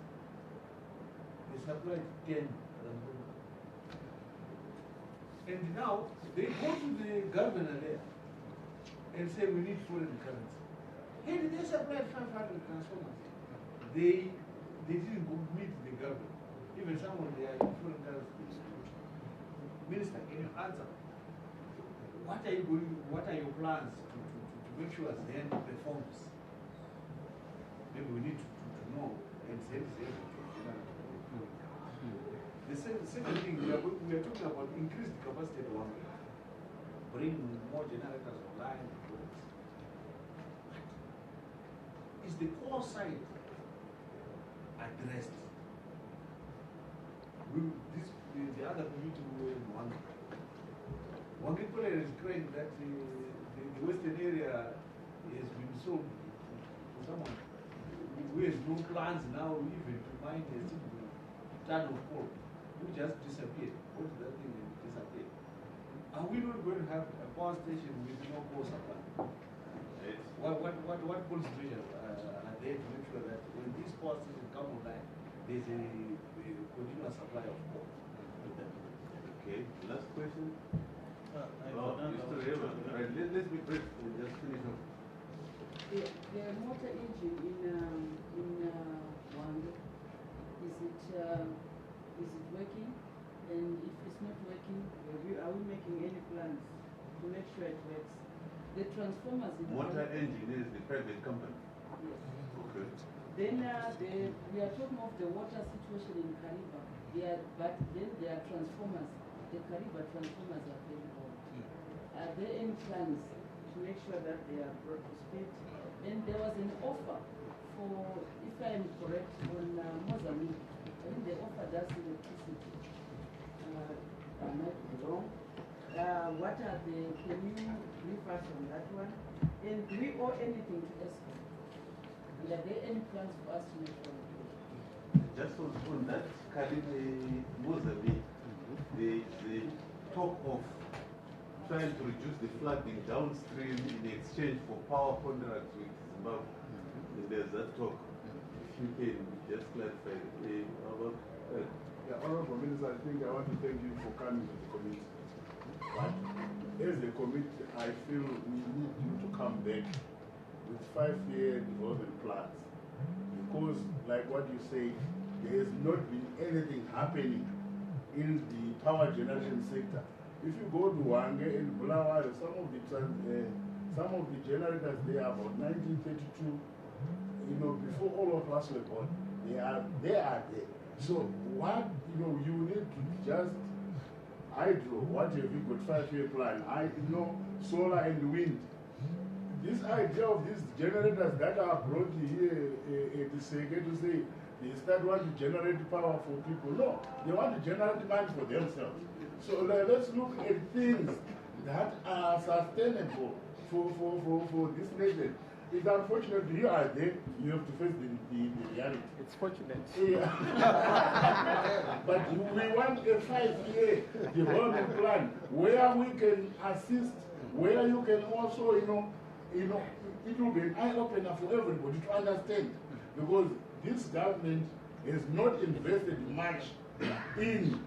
they supplied 10 transformers. And now, they go to the governor there and say we need foreign currency. Hey, they supplied 500 transformers. They didn't go meet the government. Even some of their foreign currency. Minister, can you answer? What are your plans to make sure ZTN performs? Maybe we need to know and ZTN is able to generate. The second thing, we are talking about increased capacity at one way. Bring more generators online. Is the core side addressed? The other community will want. One people is crying that the western area has been sold to someone who has no plans now even to mine a single ton of coal, who just disappeared. What is that thing that disappeared? Are we not going to have a power station with no coal supply? Yes. What policy measures are there to make sure that when these power stations come online, there's a continuous supply of coal? Okay, last question. Mr. Right, let's be brief and just finish off. The motor engine in Wange, is it working? And if it's not working, are we making any plans to make sure it works? The transformers in Motor engine is the private company. Yes. Okay. Then we are talking of the water situation in Kariba. But then there are transformers. The Kariba transformers are very old. Are there any plans to make sure that they are brought to speed? Then there was an offer for, if I am correct, on Mozambique. I think they offered us electricity. I might be wrong. What are the, can you brief us on that one? And do we owe anything to ESCOM? And are there any plans for us to make sure? Just on that, Mozambique, the talk of trying to reduce the flooding downstream in exchange for power contracts with Zimbabwe. There's that talk. If you can just clarify about Yeah, Honorable Minister, I think I want to thank you for coming to the committee. But as a committee, I feel we need you to come back with 5-year development plans. Because, like what you say, there has not been anything happening in the power generation sector. If you go to Wange and Bulawayo, some of the generators there about 1932, you know, before all of us were born, they are there. So what, you know, you need to just hydro, what have you got 5-year plan? Solar and wind. this idea of these generators that are brought here at the second to say they start want to generate power for people. No, they want to generate money for themselves. So let's look at things that are sustainable for this nation. It's unfortunate you are there, you have to face the reality. It's fortunate. Yeah. But we want a 5-year development plan where we can assist, where you can also, it will be an eye-opener for everybody to understand. Because this government has not invested much in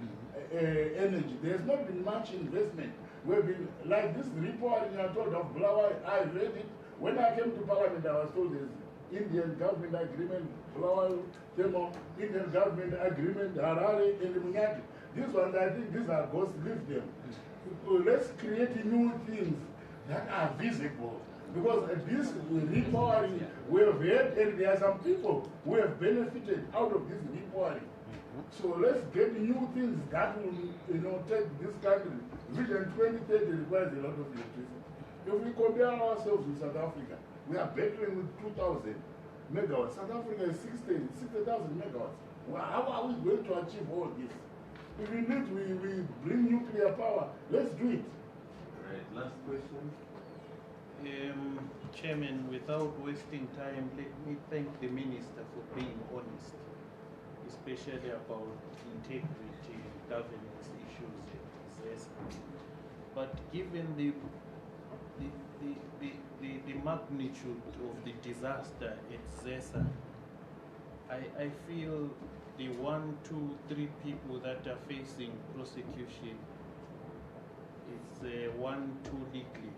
energy. There's not been much investment. We've been, like this report you are told of Blawa, I read it. When I came to Parliament, I was told there's Indian government agreement, Blawa, Temo, Indian government agreement, Harare, and Munyaki. These ones, I think these are ghosts, leave them. Let's create new things that are visible. Because this repowering, we have heard, and there are some people who have benefited out of this repowering. So let's get new things that will, take this country. Vision 2030 requires a lot of electricity. If we compare ourselves with South Africa, we are battling with 2,000 megawatts. South Africa is 60,000 megawatts. Well, how are we going to achieve all this? If we need, we bring nuclear power. Let's do it. Right, last question. Chairman, without wasting time, let me thank the Minister for being honest, especially about integrity and governance issues at ZESA. But given the magnitude of the disaster at ZESA, I feel the 1, 2, 3 people that are facing prosecution is one too little.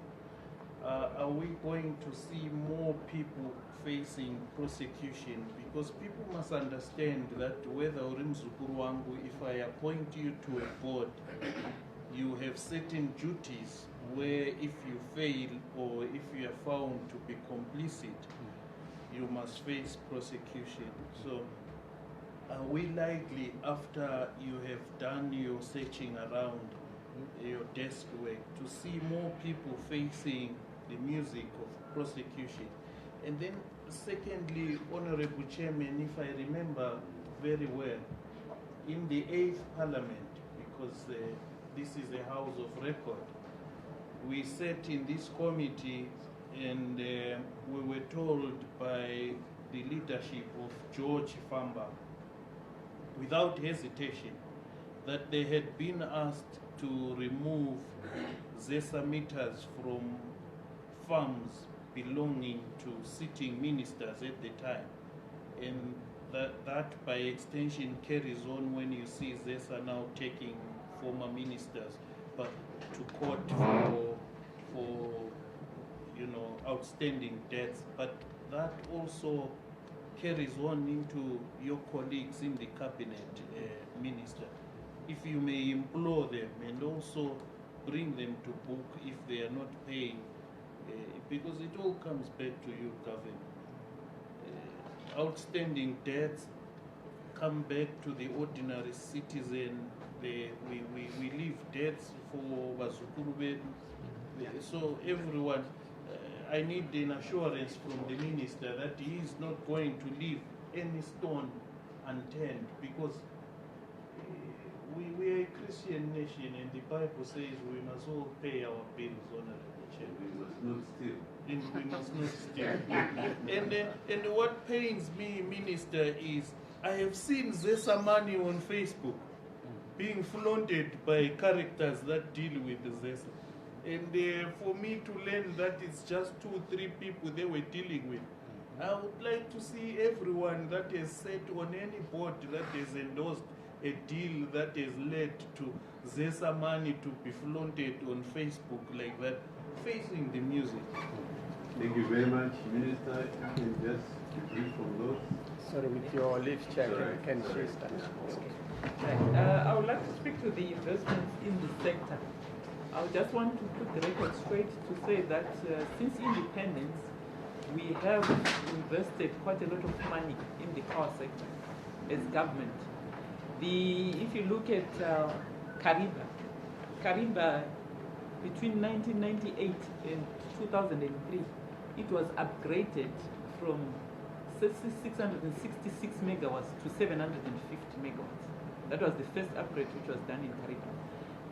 Are we going to see more people facing prosecution? Because people must understand that whether Urimzukuru wangu, if I appoint you to a board, you have certain duties where if you fail or if you are found to be complicit, you must face prosecution. So are we likely, after you have done your searching around your desk work, to see more people facing the music of prosecution? And then secondly, Honorable Chairman, if I remember very well, in the 8th Parliament, because this is a house of record, we sat in this committee and we were told by the leadership of George Famba, without hesitation, that they had been asked to remove ZESA meters from farms belonging to sitting ministers at the time. And that by extension carries on when you see ZESA now taking former ministers but to court for outstanding debts. But that also carries on into your colleagues in the cabinet, Minister. If you may implore them and also bring them to book if they are not paying, because it all comes back to you, Governor. Outstanding debts come back to the ordinary citizen. We leave debts for Bazukuru. So everyone, I need an assurance from the Minister that he is not going to leave any stone unturned, because we are a Christian nation and the Bible says we must all pay our bills, Honorable Chairman. We must not steal. And we must not steal. And what pains me, Minister, is I have seen ZESA money on Facebook being flaunted by characters that deal with the ZESA. And for me to learn that it's just 2, 3 people they were dealing with, I would like to see everyone that has sat on any board that has endorsed a deal that has led to ZESA money to be flaunted on Facebook like that, facing the music. Thank you very much, Minister. You can just debrief from those. Sorry, with your leave, Chair, can she start? I would like to speak to the investments in the sector. I just want to put the record straight to say that since independence, we have invested quite a lot of money in the power sector as government. If you look at Kariba between 1998 and 2003 it was upgraded from 666 megawatts to 750 megawatts. That was the first upgrade which was done in Kariba.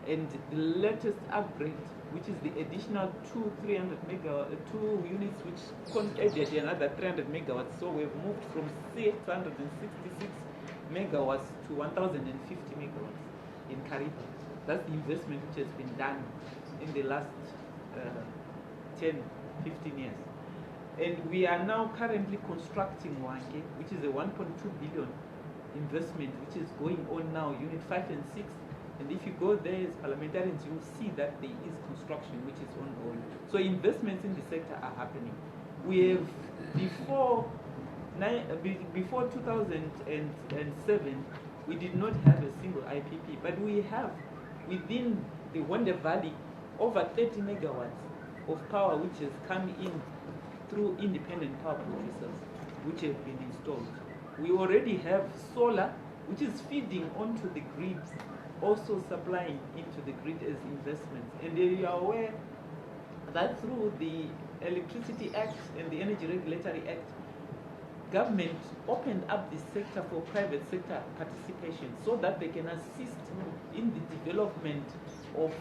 And the latest upgrade, which is the additional two units which added another 300 megawatts. So we've moved from 666 megawatts to 1,050 megawatts in Kariba. That's the investment which has been done in the last 10, 15 years. And we are now currently constructing Wange, which is a 1.2 billion investment which is going on now, Unit 5 and 6. And if you go there as parliamentarians, you will see that there is construction which is ongoing. So investments in the sector are happening. We have, before 2007, we did not have a single IPP, but we have within the Wonder Valley over 30 megawatts of power which has come in through independent power producers which have been installed. We already have solar which is feeding onto the grid, also supplying into the grid as investments. And you are aware that through the Electricity Act and the Energy Regulatory Act, government opened up the sector for private sector participation so that they can assist in the development of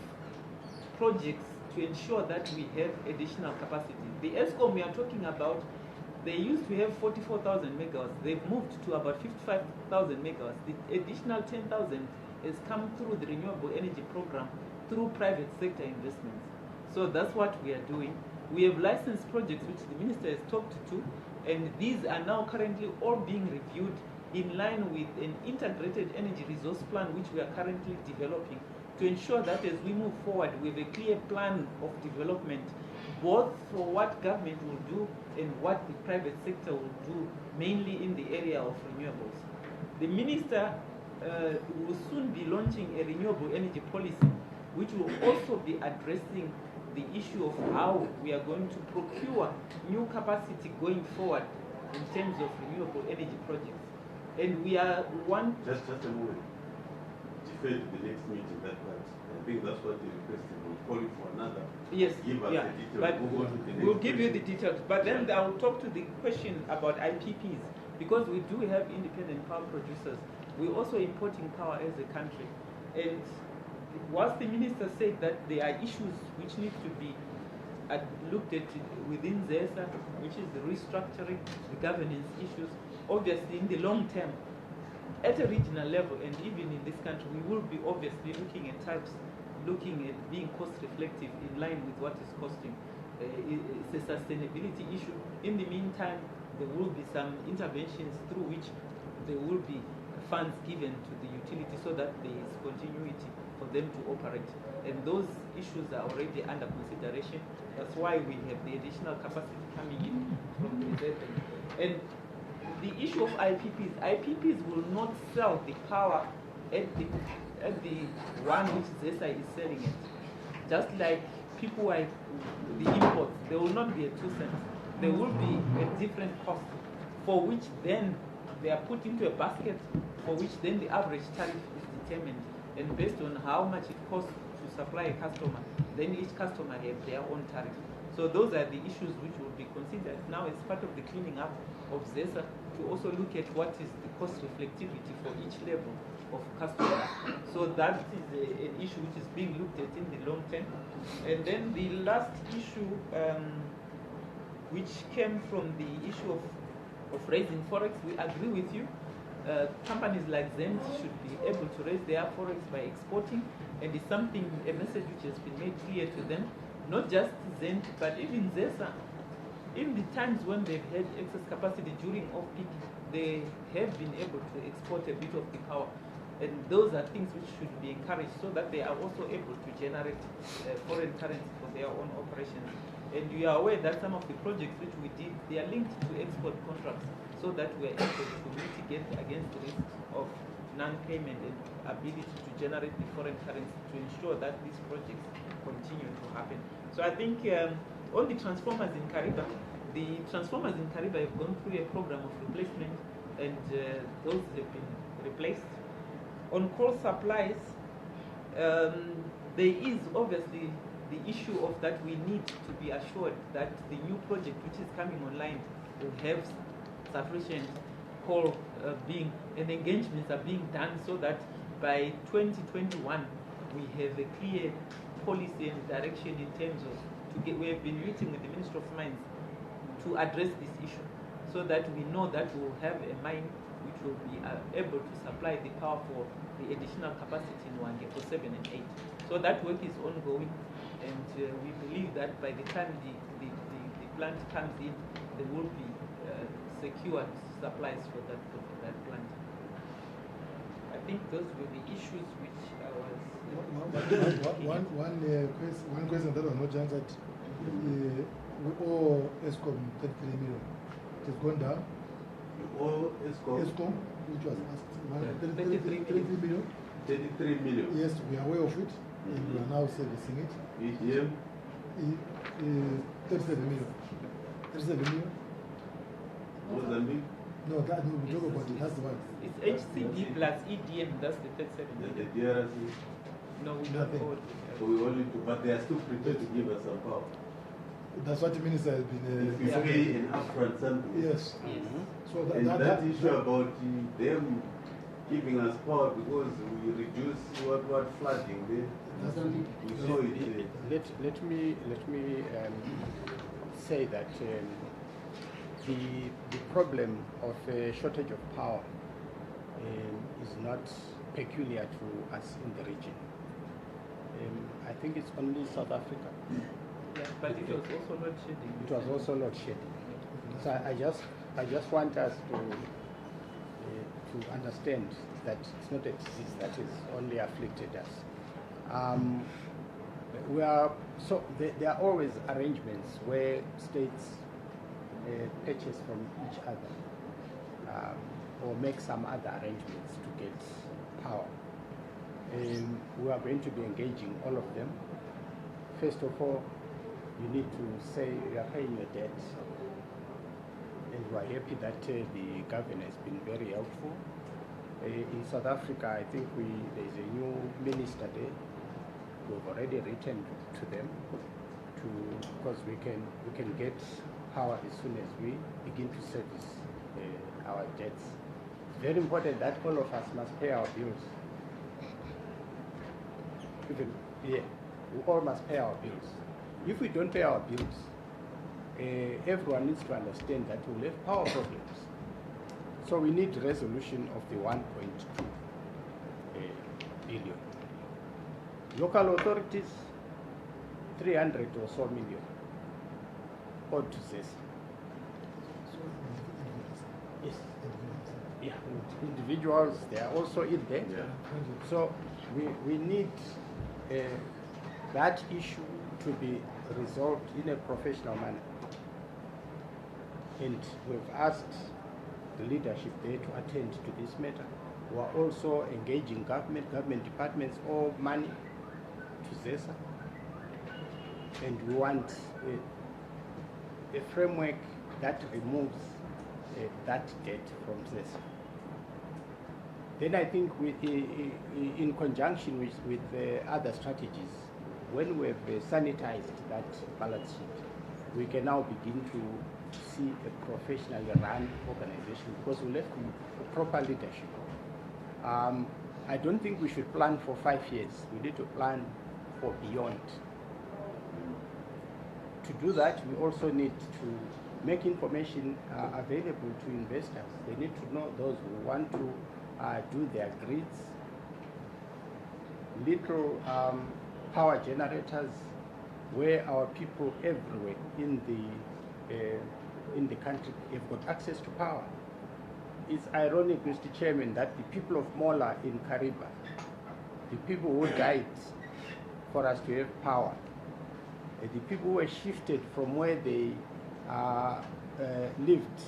projects to ensure that we have additional capacity. The ESCOM we are talking about, they used to have 44,000 megawatts. They've moved to about 55,000 megawatts. The additional 10,000 has come through the renewable energy program through private sector investments. So that's what we are doing. We have licensed projects which the minister has talked to, and these are now currently all being reviewed in line with an integrated energy resource plan which we are currently developing to ensure that as we move forward with a clear plan of development, both for what government will do and what the private sector will do, mainly in the area of renewables. The minister will soon be launching a renewable energy policy which will also be addressing the issue of how we are going to procure new capacity going forward in terms of renewable energy projects. And we are Just a moment. Defer to the next meeting, that part. I think that's what you requested. We'll call you for another. Yes, Give us yeah, the details. but we'll give you the question. details. But then I will talk to the question about IPPs, because we do have independent power producers. We're also importing power as a country. And whilst the minister said that there are issues which need to be looked at within ZESA, which is the restructuring, the governance issues, obviously in the long term, at a regional level and even in this country, we will be obviously looking at types, looking at being cost reflective in line with what is costing. It's a sustainability issue. In the meantime, there will be some interventions through which there will be funds given to the utility so that there is continuity for them to operate. And those issues are already under consideration. That's why we have the additional capacity coming in from the reserve. And the issue of IPPs will not sell the power at the one which ZESA is selling it. Just like people like the imports, there will not be a 2 cents. There will be a different cost for which then they are put into a basket, for which then the average tariff is determined. And based on how much it costs to supply a customer, then each customer has their own tariff. So those are the issues which will be considered now as part of the cleaning up of ZESA, to also look at what is the cost reflectivity for each level of customers. So that is an issue which is being looked at in the long term. And then the last issue, which came from the issue of raising forex, we agree with you. Companies like Zent should be able to raise their forex by exporting, and it's something, a message which has been made clear to them, not just Zent, but even ZESA. In the times when they've had excess capacity during off-peak, they have been able to export a bit of the power. And those are things which should be encouraged so that they are also able to generate foreign currency for their own operations. And you are aware that some of the projects which we did, they are linked to export contracts so that we are able to mitigate against the risk of non-payment and ability to generate the foreign currency to ensure that these projects continue to happen. So I think all the transformers in Kariba, have gone through a program of replacement, and those have been replaced. On coal supplies, there is obviously the issue of that we need to be assured that the new project which is coming online will have sufficient coal being and engagements are being done so that by 2021 we have a clear policy and direction in terms of we have been meeting with the Ministry of Mines to address this issue so that we know that we will have a mine which will be able to supply the power for the additional capacity in Wange for 7 and 8. So that work is ongoing, and we believe that by the time the plant comes in, there will be secured supplies for that plant. I think those were the issues which I was... One question that was not answered. We owe ESCOM 33 million. It has gone down. You owe ESCOM, which was asked, 33 million. 33 million. Yes, we are aware of it, and we are now servicing it. EGM? 37 million. 37 million? Mozambique? No, that we talk about it. That's the one. It's HCD plus EDM, that's the 37 The million. DRC? No, we Nothing. don't owe. So we only to, but they are still prepared to give us some power. That's what the minister has been. If we pay an upfront something. Yes. So And that issue about them giving us power because we reduce what flooding there. We saw it. Let me say that the problem of a shortage of power is not peculiar to us in the region. I think it's only South Africa. Yeah, but it was also not shedding. It was also not shedding. So I just want us to understand that it's not a disease that is only afflicted us. There are always arrangements where states purchase from each other or make some other arrangements to get power. We are going to be engaging all of them. First of all, you need to say you are paying your debt, and we are happy that the government has been very helpful. In South Africa, I think there is a new minister there. We've already written to them because we can get power as soon as we begin to service our debts. It's very important that all of us must pay our bills. We all must pay our bills. If we don't pay our bills, everyone needs to understand that we'll have power problems. So we need resolution of the 1.2 billion. Local authorities, 300 or so million. Or to say. Yes. Yeah. Individuals, they are also in there. Yeah. So we need that issue to be resolved in a professional manner. And we've asked the leadership there to attend to this matter. We are also engaging government departments, all money to ZESA. And we want a framework that removes that debt from ZESA. Then I think in conjunction with other strategies, when we've sanitized that balance sheet, we can now begin to see a professionally run organization because we left proper leadership. I don't think we should plan for 5 years. We need to plan for beyond. To do that, we also need to make information available to investors. They need to know those who want to do their grids, little power generators, where our people everywhere in the country have got access to power. It's ironic, Mr. Chairman, that the people of Mola in Kariba, the people who died for us to have power, the people who were shifted from where they lived,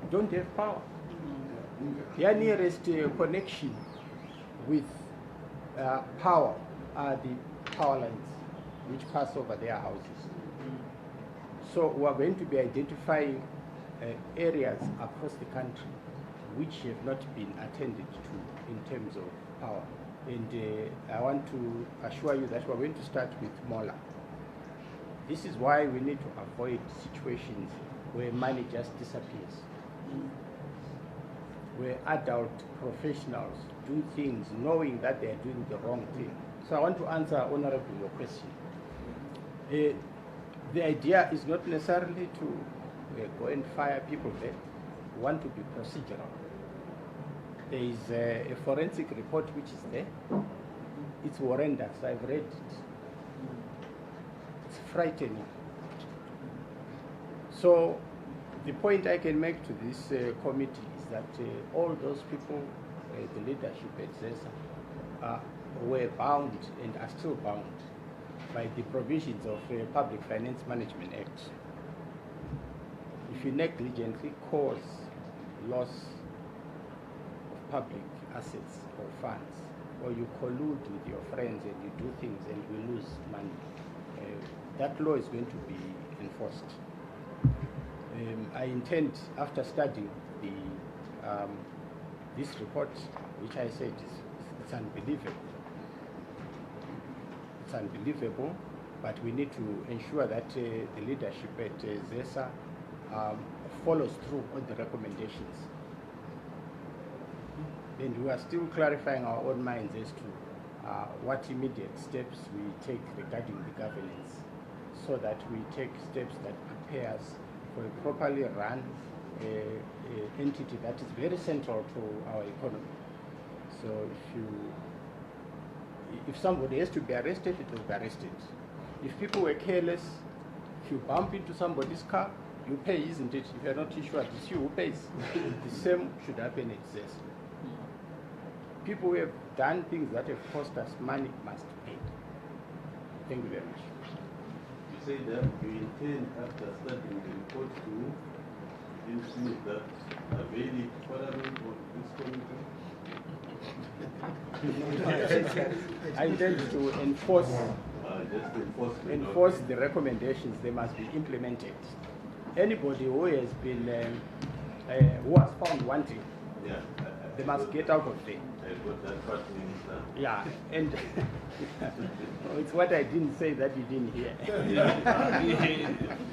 don't have power. Their nearest connection with power are the power lines which pass over their houses. So we are going to be identifying areas across the country which have not been attended to in terms of power. And I want to assure you that we are going to start with Mola. This is why we need to avoid situations where money just disappears, where adult professionals do things knowing that they are doing the wrong thing. So I want to answer, Honorable, your question. The idea is not necessarily to go and fire people there. We want to be procedural. There is a forensic report which is there. It's horrendous. I've read it. It's frightening. So the point I can make to this committee is that all those people, the leadership at ZESA, were bound and are still bound by the provisions of the Public Finance Management Act. If you negligently cause loss of public assets or funds, or you collude with your friends and you do things and you lose money, that law is going to be enforced. I intend, after studying this report, which I said it's unbelievable. It's unbelievable, but we need to ensure that the leadership at ZESA follows through on the recommendations. And we are still clarifying our own minds as to what immediate steps we take regarding the governance, so that we take steps that prepare us for a properly run entity that is very central to our economy. So if somebody has to be arrested, it will be arrested. If people were careless, if you bump into somebody's car, you pay, isn't it? If you're not insured, it's you who pays. The same should happen at ZESA. People who have done things that have cost us money must pay. Thank you very much. You say that you intend, after studying the report, to influence that avail it Parliament or this committee? I intend to enforce just enforce the recommendations. They must be implemented. Anybody who has been who has found wanting, yeah, they must get out of there. I got that part, Minister. Yeah, and it's what I didn't say that you didn't hear.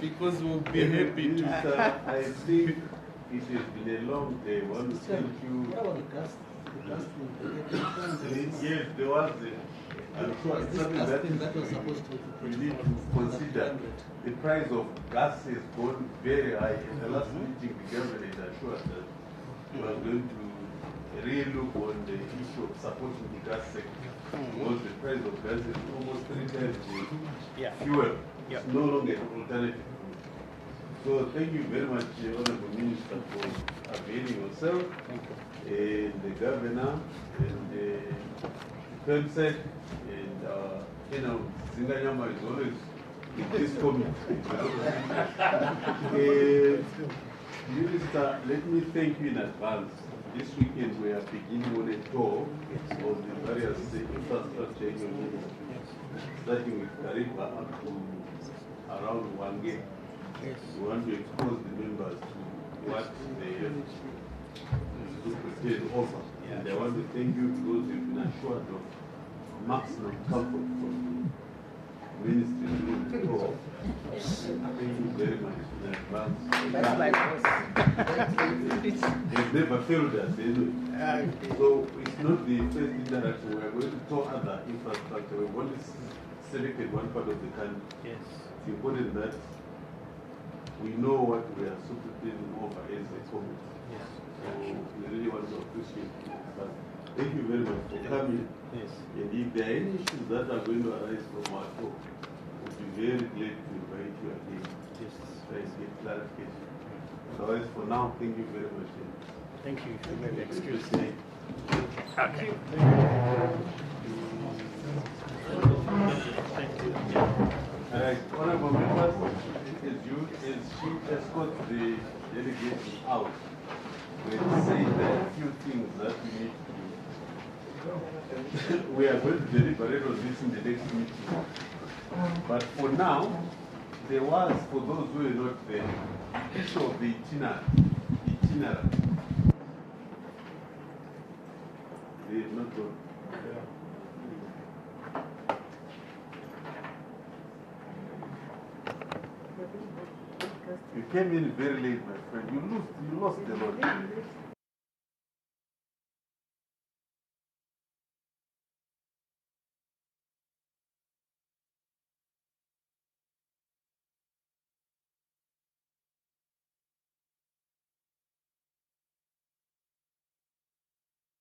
Because we'll be happy to. Minister, I think it has been a long day. I want to thank you. Yes, there was I'm sure it's something that was supposed to we need to consider. The price of gas has gone very high. In the last meeting, the government assured that we are going to re-look on the issue of supporting the gas sector. Because the price of gas is almost 3 times the fuel. It's no longer an alternative. So thank you very much, Honorable Minister, for availing yourself. Thank you. And the governor and the FEMSEC and Zinganyama is always in this committee. Minister, let me thank you in advance. This weekend we are beginning on a tour of the various infrastructure in your ministry, starting with Kariba up to around Wange. We want to expose the members to what they have to pretend offer. And I want to thank you because you've been assured of maximum comfort from the ministry during the tour. Thank you very much in advance. That's my voice. They've never failed us anyway. So it's not the first interaction. We are going to tour other infrastructure. We want to select one part of the country. Yes. It's important that we know what we are supervising over as a community. Yes. So we really want to appreciate it. But thank you very much for coming. Yes. And if there are any issues that are going to arise from our talk, we'll be very glad to invite you again. Yes. Try and get clarification. Otherwise, for now, thank you very much. Thank you. If you may be excused. Thank you. Thank you. All right, honorable members, as she escorts the delegation out, we'll say there are a few things that we need to do. We are going to deliberate on this in the next meeting. But for now, there was, for those who are not there, the issue of the itinerary. They have not gone. came in very late, my friend. You lost a lot.